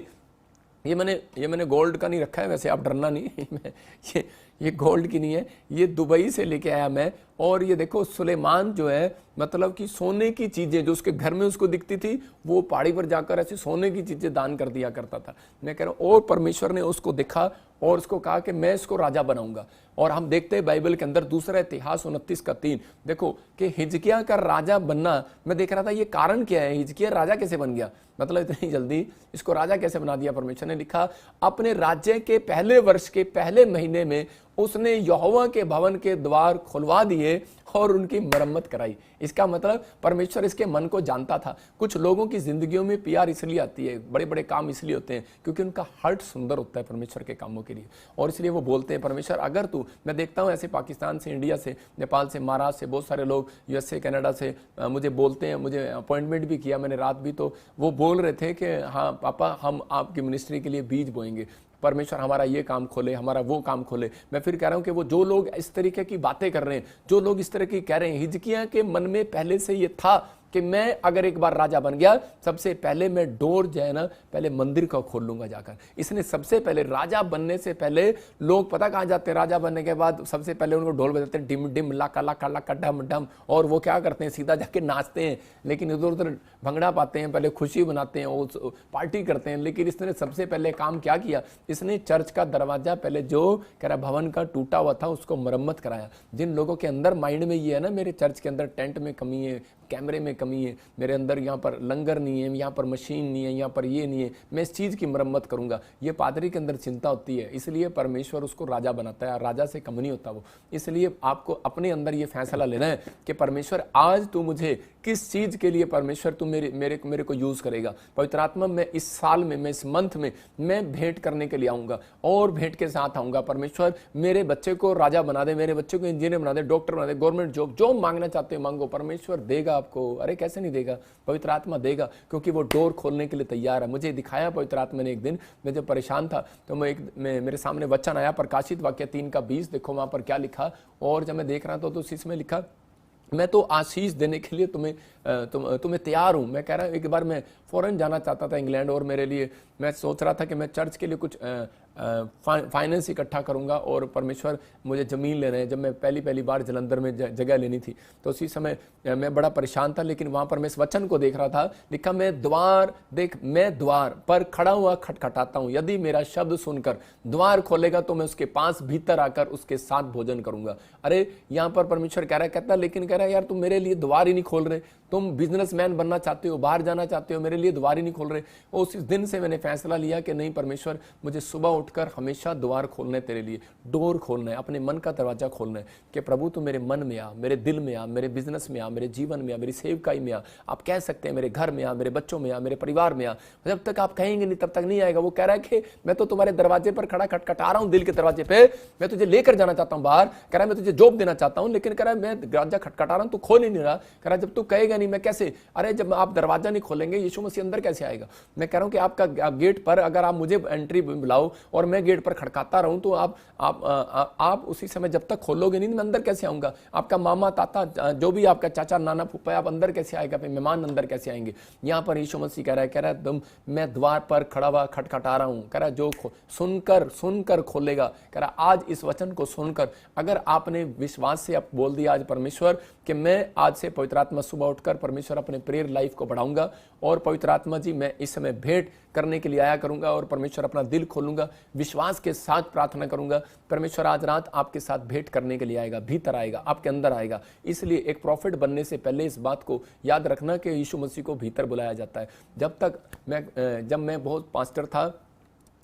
ये मैंने गोल्ड का नहीं रखा है, वैसे आप डरना नहीं, ये गोल्ड की नहीं है, ये दुबई से लेके आया मैं। और ये देखो सुलेमान जो है, मतलब कि सोने की चीजें जो उसके घर में उसको दिखती थी, वो पहाड़ी पर जाकर ऐसे सोने की चीजें दान कर दिया करता था। मैं कह रहा हूँ, और परमेश्वर ने उसको देखा और उसको कहा कि मैं इसको राजा बनाऊंगा। और हम देखते हैं बाइबल के अंदर दूसरा इतिहास 29:3 देखो कि हिजकिया का राजा बनना, मैं देख रहा था ये कारण क्या है, हिजकिया राजा कैसे बन गया, मतलब इतनी जल्दी इसको राजा कैसे बना दिया परमेश्वर ने। लिखा अपने राज्य के पहले वर्ष के पहले महीने में उसने यहोवा के भवन के द्वार खुलवा दिए और उनकी मरम्मत कराई। इसका मतलब परमेश्वर इसके मन को जानता था। कुछ लोगों की जिंदगियों में प्यार इसलिए आती है, बड़े बड़े काम इसलिए होते हैं क्योंकि उनका हार्ट सुंदर होता है परमेश्वर के कामों के लिए, और इसलिए वो बोलते हैं परमेश्वर अगर तू, मैं देखता हूँ ऐसे पाकिस्तान से, इंडिया से, नेपाल से, महाराष्ट्र से बहुत सारे लोग, यूएसए, कनाडा से मुझे बोलते हैं, मुझे अपॉइंटमेंट भी किया मैंने रात भी, तो वो बोल रहे थे कि हाँ पापा हम आपकी मिनिस्ट्री के लिए बीज बोएंगे, परमेश्वर हमारा ये काम खोले, हमारा वो काम खोले। मैं फिर कह रहा हूं कि वो जो लोग इस तरीके की बातें कर रहे हैं, जो लोग इस तरह की कह रहे हैं, हिजकिय्याह के मन में पहले से ये था कि मैं अगर एक बार राजा बन गया, सबसे पहले मैं डोर जो है ना पहले मंदिर का खोल लूंगा जाकर। इसने सबसे पहले राजा बनने से पहले, लोग पता कहां जाते हैं राजा बनने के बाद, सबसे पहले उनको ढोल बजाते हैं, डिम डिम लाका लाका लाका डम डम, और वो क्या करते हैं सीधा जाके नाचते हैं, लेकिन इधर उधर भंगड़ा पाते हैं, पहले खुशी बनाते हैं, वो पार्टी करते हैं। लेकिन इसने सबसे पहले काम क्या किया, इसने चर्च का दरवाजा पहले जो कह रहा भवन का टूटा हुआ था उसको मरम्मत कराया। जिन लोगों के अंदर माइंड में ये है ना, मेरे चर्च के अंदर टेंट में कमी है, कैमरे में कमी है, मेरे अंदर यहाँ पर लंगर नहीं है, यहाँ पर मशीन नहीं है, यहाँ पर ये नहीं है, मैं इस चीज़ की मरम्मत करूंगा। ये पादरी के अंदर चिंता होती है, इसलिए परमेश्वर उसको राजा बनाता है, राजा से कम नहीं होता वो। इसलिए आपको अपने अंदर ये फैसला लेना है कि परमेश्वर आज तू मुझे किस चीज़ के लिए, परमेश्वर तू मेरे को यूज़ करेगा। पवित्र आत्मा मैं इस साल में, मैं इस मंथ में मैं भेंट करने के लिए आऊँगा और भेंट के साथ आऊँगा। परमेश्वर मेरे बच्चे को राजा बना दे, मेरे बच्चे को इंजीनियर बना दे, डॉक्टर बना दे, गवर्नमेंट जॉब, जो मांगना चाहते हो मांगो, परमेश्वर देगा आपको। अरे कैसे नहीं देगा, पवित्र आत्मा देगा, क्योंकि वो डोर खोलने के लिए तैयार है। मुझे दिखाया पवित्र आत्मा ने एक दिन, मैं जब परेशान था तो मेरे सामने वचन आया, प्रकाशित वाक्य 3:20, देखो वहां पर क्या लिखा। और जब मैं देख रहा था तो इसमें लिखा, मैं तो आशीष देने के लिए तुम्हें तैयार हूं। मैं कह रहा हूं एक बार मैं फॉरेन जाना चाहता था, इंग्लैंड, और मेरे लिए मैं सोच रहा था कि मैं चर्च के लिए कुछ फाइनेंस इकट्ठा करूंगा, और परमेश्वर मुझे ज़मीन लेना है। जब मैं पहली बार जलंधर में जगह लेनी थी तो उसी समय मैं बड़ा परेशान था, लेकिन वहाँ पर मैं इस वचन को देख रहा था, लिखा मैं द्वार पर खड़ा हुआ खटखटाता हूँ, यदि मेरा शब्द सुनकर द्वार खोलेगा तो मैं उसके पास भीतर आकर उसके साथ भोजन करूंगा। अरे यहाँ पर परमेश्वर कह रहा है, कहता लेकिन कह रहा है यार तुम मेरे लिए द्वार ही नहीं खोल रहे, तुम बिजनेसमैन बनना चाहते हो, बाहर जाना चाहते हो, मेरे लिए द्वार ही नहीं खोल रहे। उस दिन से मैंने फैसला लिया कि नहीं परमेश्वर, मुझे सुबह उठकर हमेशा द्वार खोलना है, तेरे लिए डोर खोलना है, अपने मन का दरवाजा खोलना है कि प्रभु तू मेरे मन में आ, मेरे दिल में आ, मेरे बिजनेस में आ, मेरे जीवन में आ, मेरी सेवकाई में आ। आप कह सकते हैं मेरे घर में आ, मेरे बच्चों में आ, मेरे परिवार में आ। जब तक आप कहेंगे नहीं तब तक नहीं आएगा। वो कह रहा है कि मैं तो तुम्हारे दरवाजे पर खड़ा खटखटा रहा हूं, दिल के दरवाजे पे, मैं तुझे लेकर जाना चाहता हूं बाहर। कह रहा है मैं तुझे जॉब देना चाहता हूं, लेकिन कह रहा है मैं दरवाजा खटखटा रहा हूं, तू खोल ही नहीं रहा। कह रहा है जब तू कहेगा नहीं मैं कैसे, अरे जब आप दरवाजा नहीं खोलेंगे यीशु मसीह अंदर कैसे आएगा। मैं कह रहा हूं कि आपका गेट पर अगर आप मुझे एंट्री बुलाओ और मैं गेट पर खड़काता रहूं तो आप उसी समय जब तक खोलोगे नहीं, मैं अंदर कैसे आऊंगा। आपका मामा ताता जो भी आपका चाचा नाना फूफा है, आप अंदर कैसे आएगा, मेहमान अंदर कैसे आएंगे। यहाँ पर यीशु मसीह कह रहा है तुम, मैं द्वार पर खड़ा हुआ खटखटा रहा हूं। कह रहा जो सुनकर खोलेगा। कह रहा आज इस वचन को सुनकर अगर आपने विश्वास से आप बोल दिया आज परमेश्वर कि मैं आज से पवित्र आत्मा सुबह उठकर परमेश्वर अपने प्रेयर लाइफ को बढ़ाऊंगा, और पवित्र आत्मा जी मैं इस समय भेंट करने के लिए आया करूंगा, और परमेश्वर अपना दिल खोलूंगा, विश्वास के साथ प्रार्थना करूंगा। परमेश्वर आज रात आपके साथ भेंट करने के लिए आएगा, भीतर आएगा, आपके अंदर आएगा। इसलिए एक प्रॉफिट बनने से पहले इस बात को याद रखना कि यीशु मसीह को भीतर बुलाया जाता है। जब मैं बहुत पास्टर था,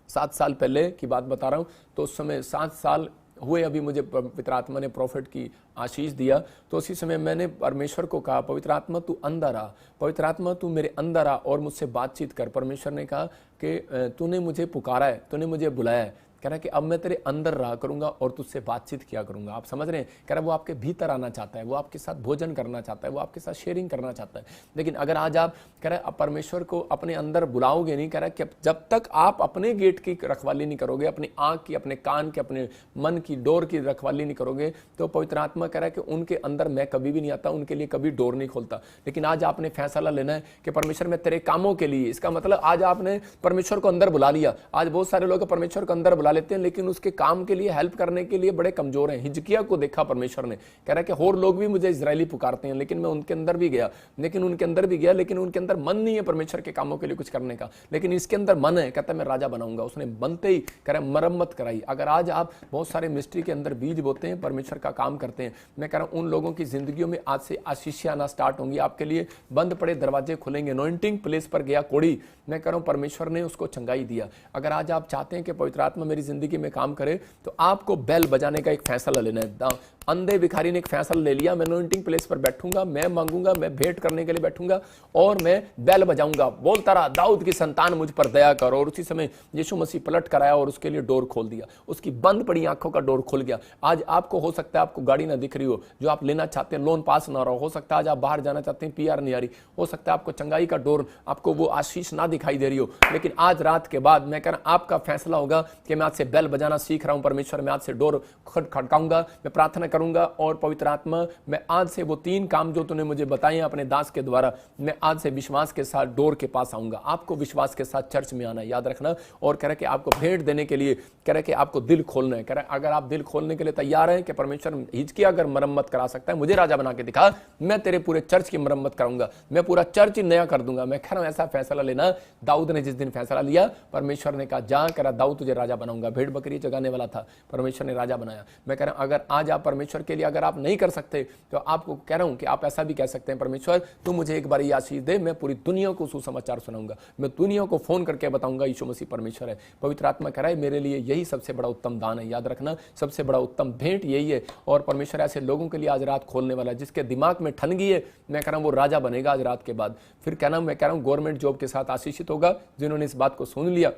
7 साल पहले की बात बता रहा हूं, तो उस समय 7 साल हुए अभी मुझे पवित्र आत्मा ने प्रॉफिट की आशीष दिया। तो उसी समय मैंने परमेश्वर को कहा पवित्र आत्मा तू अंदर आ, पवित्र आत्मा तू मेरे अंदर आ और मुझसे बातचीत कर। परमेश्वर ने कहा कि तूने मुझे पुकारा है, तूने मुझे बुलाया है। कह रहा है कि अब मैं तेरे अंदर रहा करूंगा और तुझसे बातचीत किया करूंगा। आप समझ रहे हैं, कह रहा है वो आपके भीतर आना चाहता है, वो आपके साथ भोजन करना चाहता है, वो आपके साथ शेयरिंग करना चाहता है। लेकिन अगर आज आप कह रहे हैं परमेश्वर को अपने अंदर बुलाओगे नहीं, कह रहा है कि जब तक आप अपने गेट की रखवाली नहीं करोगे, अपनी आंख की, अपने कान की, अपने मन की डोर की रखवाली नहीं करोगे, तो पवित्र आत्मा कह रहा है कि उनके अंदर मैं कभी भी नहीं आता, उनके लिए कभी डोर नहीं खोलता। लेकिन आज आपने फैसला लेना है कि परमेश्वर मैं तेरे कामों के लिए, इसका मतलब आज आपने परमेश्वर को अंदर बुला लिया। आज बहुत सारे लोग परमेश्वर को अंदर बुला लेते हैं लेकिन उसके काम के लिए, हेल्प करने के लिए बड़े कमजोर हैं। हिजकिय्याह को देखा परमेश्वर ने, कह रहा है कि और लोग भी मुझे इजरायली पुकारते हैं, लेकिन मैं उनके अंदर भी गया, लेकिन उनके अंदर मन नहीं है परमेश्वर के कामों के लिए कुछ करने का, लेकिन इसके अंदर मन है, कहता है मैं राजा बनाऊंगा। उसने बनते ही कह रहा है मरम्मत कराई। अगर आज आप बहुत सारे मिस्ट्री के अंदर बीज बोते हैं, परमेश्वर का काम करते हैं, मैं कह रहा हूं उन लोगों की जिंदगियों में आज से आशीष आना स्टार्ट होंगी। आपके लिए बंद पड़े दरवाजे खुलेंगे। अनॉइंटिंग प्लेस पर गया कोड़ी, मैं कह रहा हूं परमेश्वर ने उसको चंगाई दिया। अगर आज आप चाहते हैं कि पवित्र आत्मा मेरी जिंदगी में काम करे, तो आपको बेल बजाने का एक फैसला लेना है। अंधे भिखारी ने एक फैसला ले लिया, मैं अनॉइंटिंग प्लेस पर बैठूंगा, मैं मांगूंगा, मैं भेंट करने के लिए बैठूंगा और मैं बेल बजाऊंगा, बोलता रहा दाऊद की संतान मुझ पर दया करो। और उसी समय यीशु मसीह पलट कर आया और उसके लिए डोर खोल दिया, उसकी बंद पड़ी आंखों का डोर खुल गया। आज आपको हो सकता है आपको गाड़ी ना दिख रही हो, जो आप लेना चाहते हैं लोन पास ना रहा हो सकता है आज आप बाहर जाना चाहते हैं, PR नहीं आ रही, हो सकता है आपको चंगाई का डोर, आपको वो आशीष ना दिखाई दे रही हो, लेकिन आज रात के बाद मैं कह रहा हूं आपका फैसला होगा कि मैं आज से बेल बजाना सीख रहा हूं। परमेश्वर, मैं आज से डोर खटकाऊंगा, मैं प्रार्थना करूंगा और पवित्र आत्मा, मैं आज से वो 3 काम जो तूने मुझे बताए अपने दास के द्वारा, मैं आज से विश्वास के साथ डोर के पास आऊंगा। आपको विश्वास के साथ चर्च में आना है, याद रखना। और कह रहे कि आपको भेंट देने के लिए कह रहे कि आपको दिल खोलना है। कह रहे अगर आप दिल खोलने के लिए तैयार हैं कि परमेश्वर हिजकिय्याह अगर मरम्मत करा सकता है, मुझे राजा बना के दिखा, मैं तेरे पूरे चर्च की मरम्मत कराऊंगा, मैं पूरा चर्च ही नया कर दूंगा। मैं कह रहा हूं ऐसा फैसला लेना। दाऊद ने जिस दिन फैसला लिया, परमेश्वर ने कहा जा करा दाऊद तुझे राजा बनाऊंगा। भेड़ बकरी जगाने वाला था, परमेश्वर ने राजा बनाया। मैं कह रहा हूं अगर आज आप परमेश्वर के लिए अगर आप नहीं कर सकते, तो आपको कह रहा हूं कि आप ऐसा भी कह सकते हैं, परमेश्वर तू मुझे एक बार ये आशीष दे, मैं पूरी दुनिया को सुसमाचार सुनाऊंगा, मैं दुनिया को फोन करके बताऊंगा यीशु मसीह परमेश्वर है। पवित्र आत्मा कह रहा है मेरे लिए यही सबसे बड़ा उत्तम दान है। याद रखना सबसे बड़ा उत्तम भेंट यही है। और परमेश्वर ऐसे लोगों के लिए आज रात खोलने वाला है जिसके दिमाग में ठनगी है, मैं कह रहा हूं वो राजा बनेगा आज रात के बाद। फिर कहना मैं कह रहा हूं गवर्नमेंट जॉब के साथ आशीषित होगा। जिन्होंने इस बात को सुन लिया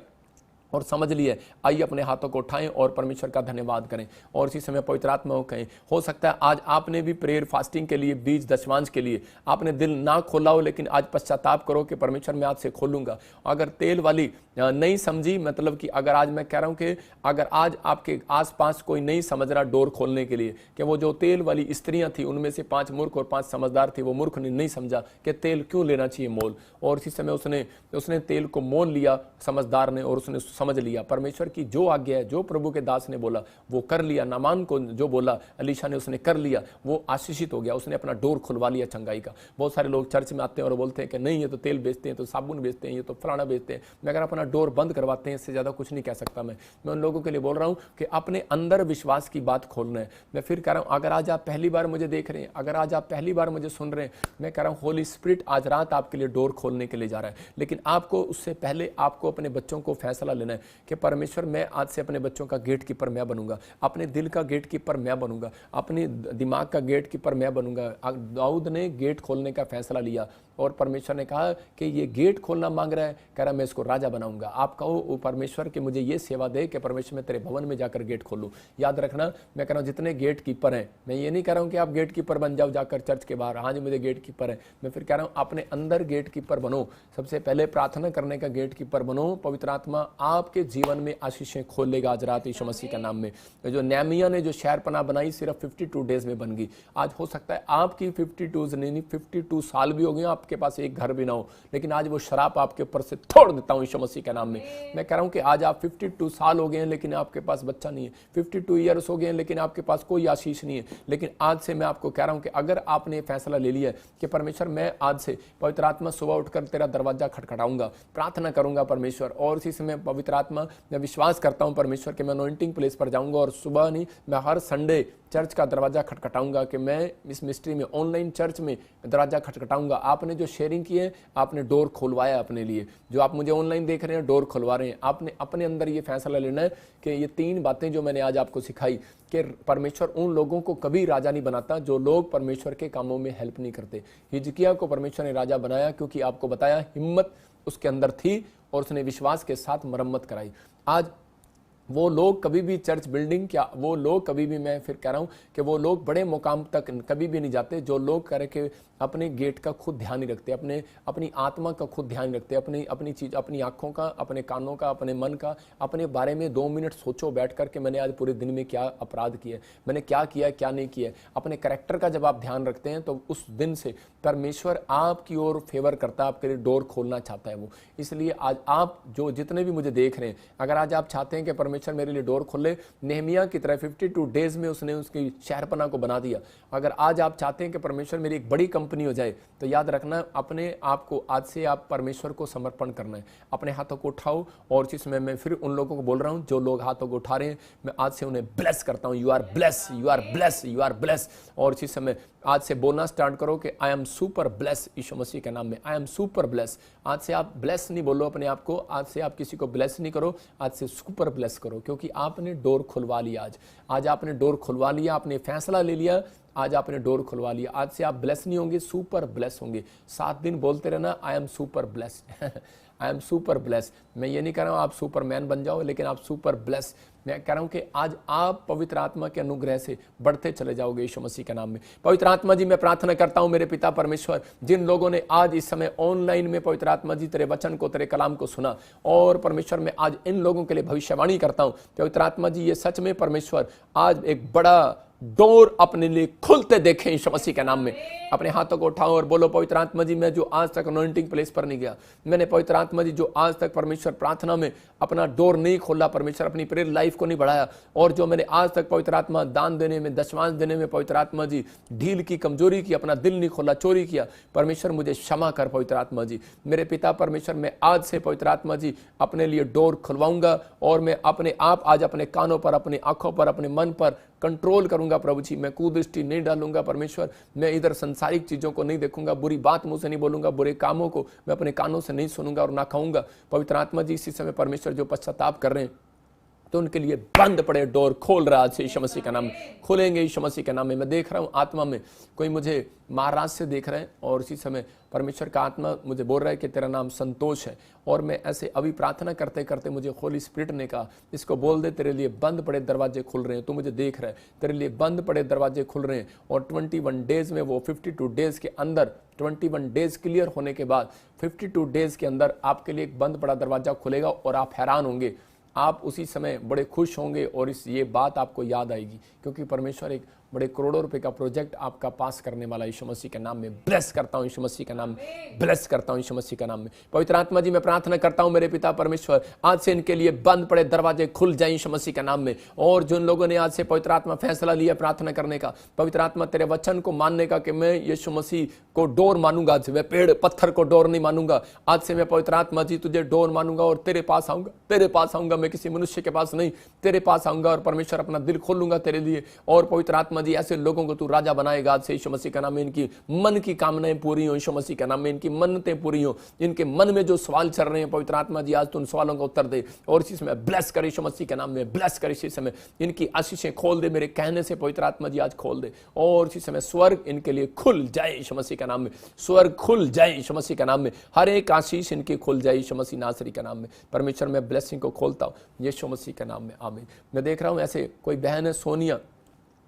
और समझ लिए, आइए अपने हाथों को उठाएं और परमेश्वर का धन्यवाद करें और इसी समय पवित्र आत्मा को कहें। हो सकता है आज आपने भी प्रेयर फास्टिंग के लिए, बीज दशमांश के लिए आपने दिल ना खोला हो, लेकिन आज पश्चाताप करो कि परमेश्वर मैं आज से खोलूंगा। अगर तेल वाली नहीं समझी, मतलब कि अगर आज मैं कह रहा हूं कि अगर आज आपके आसपास कोई नहीं समझ रहा डोर खोलने के लिए, कि वो जो तेल वाली स्त्रियां थी उनमें से 5 मूर्ख और 5 समझदार थी, वो मूर्ख ने नहीं समझा कि तेल क्यों लेना चाहिए मोल, और इसी समय उसने तेल को मोल लिया समझदार ने, और उसने समझ लिया परमेश्वर की जो आज्ञा है, जो प्रभु के दास ने बोला वो कर लिया। नामान को जो बोला अलीशा ने उसने कर लिया, वो आशीषित हो गया, उसने अपना डोर खुलवा लिया चंगाई का। बहुत सारे लोग चर्च में आते हैं और बोलते हैं कि नहीं ये तो तेल बेचते हैं, तो साबुन बेचते हैं, ये तो फलाना बेचते हैं। मैं अगर अपना डोर बंद करवाते हैं, इससे ज्यादा कुछ नहीं कह सकता। मैं उन लोगों के लिए बोल रहा हूं कि अपने अंदर विश्वास की बात खोलना है। मैं फिर कह रहा हूं अगर आज आप पहली बार मुझे देख रहे हैं, अगर आज आप पहली बार मुझे सुन रहे हैं, मैं कह रहा हूं होली स्पिरिट आज रात आपके लिए डोर खोलने के लिए जा रहा है। लेकिन आपको उससे पहले आपको अपने बच्चों को फैसला लेना है कि परमेश्वर मैं आज से अपने बच्चों का गेट कीपर मैं बनूंगा, अपने दिल का गेट कीपर मैं बनूंगा, अपने दिमाग का गेट कीपर मैं बनूंगा। दाऊद ने गेट खोलने का फैसला लिया और परमेश्वर ने कहा कि ये गेट खोलना मांग रहा है, कह रहा मैं इसको राजा बनाऊंगा। आप कहो परमेश्वर कि मुझे ये सेवा दे कि परमेश्वर मैं तेरे भवन में जाकर गेट खोलूं। याद रखना मैं कह रहा हूं जितने गेट कीपर हैं, मैं ये नहीं कह रहा हूं कि आप गेट कीपर बन जाओ जाकर चर्च के बाहर, हाँ जी मुझे गेट कीपर है। मैं फिर कह रहा हूं अपने अंदर गेट कीपर बनो। सबसे पहले प्रार्थना करने का गेट कीपर बनो। पवित्र आत्मा आपके जीवन में आशीषें खोलेगा आज रात यीशु मसीह के नाम में। जो नेहमिया ने जो शहरपनाह बनाई सिर्फ 52 डेज में बन गई। आज हो सकता है आपकी 52 साल भी हो गए, आपके पास एक घर भी ना हो, लेकिन आज वो शराब आपके ऊपर से तोड़ देता हूं यीशु मसीह के नाम में। मैं कह रहा हूं कि आज आप 52 साल हो गए हैं लेकिन आपके पास बच्चा नहीं है, 52 ईयर्स हो गए हैं लेकिन आपके पास कोई आशीष नहीं है। लेकिन आज से मैं आपको कह रहा हूं कि अगर आपने फैसला ले लिया है कि परमेश्वर मैं आज से पवित्र आत्मा सुबह उठकर तेरा दरवाजा खटखटाऊंगा, प्रार्थना करूंगा परमेश्वर, और इसी समय पवित्र आत्मा मैं विश्वास करता हूं परमेश्वर कि मैं अनॉइंटिंग प्लेस पर जाऊंगा और सुबह नहीं मैं हर संडे चर्च का दरवाजा खटखटाऊंगा, कि मैं इस मिस्ट्री में ऑनलाइन चर्च में दरवाजा खटखटाऊंगा। आपने जो शेयरिंग की है, आपने डोर खुलवाया अपने लिए, जो आप मुझे ऑनलाइन देख रहे हैं डोर खुलवा रहे हैं। आपने अपने अंदर ये फैसला लेना है कि ये 3 बातें जो मैंने आज आपको सिखाई, कि परमेश्वर उन लोगों को कभी राजा नहीं बनाता जो लोग परमेश्वर के कामों में हेल्प नहीं करते। हिजकिय्याह को परमेश्वर ने राजा बनाया क्योंकि आपको बताया हिम्मत उसके अंदर थी और उसने विश्वास के साथ मरम्मत कराई। आज वो लोग कभी भी चर्च बिल्डिंग, क्या वो लोग कभी भी, मैं फिर कह रहा हूं कि वो लोग बड़े मुकाम तक कभी भी नहीं जाते जो लोग कह रहे कि अपने गेट का खुद ध्यान नहीं रखते, अपनी आत्मा का खुद ध्यान रखते, अपनी चीज, अपनी आंखों का, अपने कानों का, अपने मन का, अपने बारे में 2 मिनट सोचो बैठ कर के मैंने आज पूरे दिन में क्या अपराध किया, मैंने क्या किया क्या नहीं किया। अपने कैरेक्टर का जब आप ध्यान रखते हैं तो उस दिन से परमेश्वर आपकी ओर फेवर करता है, आपके लिए डोर खोलना चाहता है वो। इसलिए आज आप जो जितने भी मुझे देख रहे हैं, अगर आज आप चाहते हैं कि परमेश्वर मेरे लिए डोर खोले, नेहमिया की तरह 52 डेज में उसने उसकी शहरपनाह को बना दिया। अगर आज आप चाहते हैं कि परमेश्वर मेरी एक बड़ी कंपनी हो जाए, तो याद रखना अपने आप को आज से आप परमेश्वर को समर्पण करना है। अपने हाथों को उठाओ, और इस समय मैं फिर उन लोगों को बोल रहा हूं जो लोग हाथों को उठा रहे हैं, मैं आज से उन्हें ब्लेस करता हूं। You are bless, you are bless, you are bless. और इसी समय आज से बोलना स्टार्ट करो कि आई एम सुपर ब्लेस यीशु मसीह के नाम में। I am super bless. आज से आप ब्लेस नहीं बोलो अपने आप को, आज से आप किसी को ब्लेस नहीं करो, आज से सुपर ब्लेस करो, क्योंकि आपने डोर खुलवा लिया। आज आपने डोर खुलवा लिया, आपने फैसला ले लिया, आज आपने डोर खुलवा लिया। आज से आप ब्लेस नहीं होंगे, सुपर ब्लेस होंगे। 7 दिन बोलते रहना, आई am super blessed I am super bless. मैं ये नहीं कह रहा हूँ आप सुपरमैन बन जाओ, लेकिन आप सुपर ब्लेस। मैं कह रहा हूँ कि आज आप पवित्र आत्मा के अनुग्रह से बढ़ते चले जाओगे यीशु मसीह के नाम में। पवित्र आत्मा जी, मैं प्रार्थना करता हूँ मेरे पिता परमेश्वर, जिन लोगों ने आज इस समय ऑनलाइन में पवित्र आत्मा जी तेरे वचन को, तेरे कलाम को सुना, और परमेश्वर मैं आज इन लोगों के लिए भविष्यवाणी करता हूँ पवित्र आत्मा जी, ये सच में परमेश्वर आज एक बड़ा डोर अपने लिए खुलते देखें यीशु मसीह के नाम में। अपने हाथों को उठाओ और बोलो, पवित्र आत्मा जी, मैं जो आज तक अनॉइंटिंग प्लेस पर नहीं गया, मैंने पवित्र आत्मा जी जो आज तक परमेश्वर प्रार्थना में अपना डोर नहीं खोला, परमेश्वर अपनी प्रेयर लाइफ को नहीं बढ़ाया, और जो मैंने आज तक पवित्र आत्मा दान देने में, दशमांश देने में पवित्र आत्मा जी ढील की, कमजोरी की, अपना दिल नहीं खोला, चोरी किया, परमेश्वर मुझे क्षमा कर पवित्र आत्मा जी। मेरे पिता परमेश्वर, मैं आज से पवित्र आत्मा जी अपने लिए डोर खुलवाऊंगा, और मैं अपने आप आज अपने कानों पर, अपनी आंखों पर, अपने मन पर कंट्रोल करूंगा प्रभु जी। मैं कुदृष्टि नहीं डालूंगा परमेश्वर, मैं इधर संसारिक चीजों को नहीं देखूंगा, बुरी बात मुंह से नहीं बोलूंगा, बुरे कामों को मैं अपने कानों से नहीं सुनूंगा और ना खाऊंगा। पवित्र आत्मा जी, इसी समय परमेश्वर जो पश्चाताप कर रहे हैं, तो उनके लिए बंद पड़े डोर खोल रहा है यीशु मसीह का नाम में, खोलेंगे यीशु मसीह के नाम में। मैं देख रहा हूं आत्मा में कोई मुझे महाराष्ट्र से देख रहे हैं, और इसी समय परमेश्वर का आत्मा मुझे बोल रहा है कि तेरा नाम संतोष है, और मैं ऐसे अभी प्रार्थना करते करते मुझे होली स्पिरिट ने कहा, इसको बोल दे तेरे लिए बंद पड़े दरवाजे खुल रहे हैं। तू मुझे देख रहा है, तेरे लिए बंद पड़े दरवाजे खुल रहे हैं, और 21 डेज में, वो 52 डेज के अंदर, 21 डेज क्लियर होने के बाद 52 डेज के अंदर आपके लिए एक बंद पड़ा दरवाजा खुलेगा, और आप हैरान होंगे, आप उसी समय बड़े खुश होंगे, और ये बात आपको याद आएगी, क्योंकि परमेश्वर एक बड़े करोड़ों रुपए का प्रोजेक्ट आपका पास करने वाला यीशु मसीह के नाम में। ब्लेस करता हूं यीशु मसीह के नाम में, ब्लेस करता हूं यीशु मसीह के नाम में। पवित्र आत्मा जी, मैं प्रार्थना करता हूं मेरे पिता परमेश्वर, आज से इनके लिए बंद पड़े दरवाजे खुल जाए यीशु मसीह के नाम में। और जिन लोगों ने आज से पवित्र आत्मा फैसला लिया प्रार्थना करने का, पवित्र आत्मा तेरे वचन को मानने का, कि मैं यीशु मसीह को डोर मानूंगा, आज से मैं पेड़ पत्थर को डोर नहीं मानूंगा, आज से मैं पवित्र आत्मा जी तुझे डोर मानूंगा, और तेरे पास आऊंगा, तेरे पास आऊंगा, मैं किसी मनुष्य के पास नहीं, तेरे पास आऊंगा, और परमेश्वर अपना दिल खोलूंगा तेरे लिए। और पवित्र आत्मा जी, ऐसे लोगों को तू राजा बनाएगा आज से यीशु मसीह का नाम में। इनकी मन की कामनाएं पूरी हो यीशु मसीह का नाम में, इनकी मन्नतें पूरी हो, इनके मन में जो सवाल चल रहे हैं पवित्र आत्मा जी, आज तू उन सवालों का उत्तर दे, और इसी समय ब्लेस कर यीशु मसीह के नाम में, ब्लेस कर इसी समय, इनकी आशीषें खोल दे मेरे कहने से पवित्र आत्मा जी, आज खोल दे, और इसी समय स्वर्ग इनके लिए खुल जाए यीशु मसीह का नाम में, स्वर्ग खुल जाए यीशु मसीह का नाम में, हर एक आशीष इनकी खुल जाए यीशु मसीह नासरी का नाम में। परमेश्वर, मैं ब्लेसिंग को खोलता हूं यीशु मसीह के नाम में, आमीन। मैं देख रहा हूं ऐसे कोई बहन है सोनिया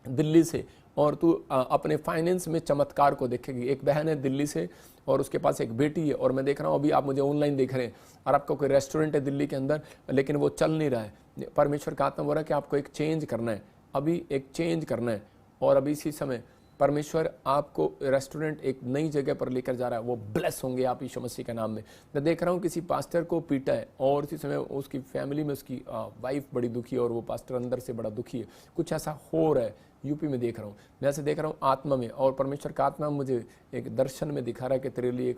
दिल्ली से, और तू अपने फाइनेंस में चमत्कार को देखेगी। एक बहन है दिल्ली से, और उसके पास एक बेटी है, और मैं देख रहा हूँ अभी आप मुझे ऑनलाइन देख रहे हैं, और आपका कोई रेस्टोरेंट है दिल्ली के अंदर, लेकिन वो चल नहीं रहा है। परमेश्वर का आत्मा बोल रहा है कि आपको एक चेंज करना है, अभी एक चेंज करना है, और अभी इसी समय परमेश्वर आपको रेस्टोरेंट एक नई जगह पर लेकर जा रहा है। वो ब्लेस होंगे आप यीशु मसीह के नाम में। मैं देख रहा हूँ किसी पास्टर को पीटा है, और इसी समय उसकी फैमिली में उसकी वाइफ बड़ी दुखी है, और वो पास्टर अंदर से बड़ा दुखी है। कुछ ऐसा हो रहा है यूपी में, देख रहा हूँ मैं, ऐसे देख रहा हूँ आत्मा में, और परमेश्वर का आत्मा मुझे एक दर्शन में दिखा रहा है कि तेरे लिए एक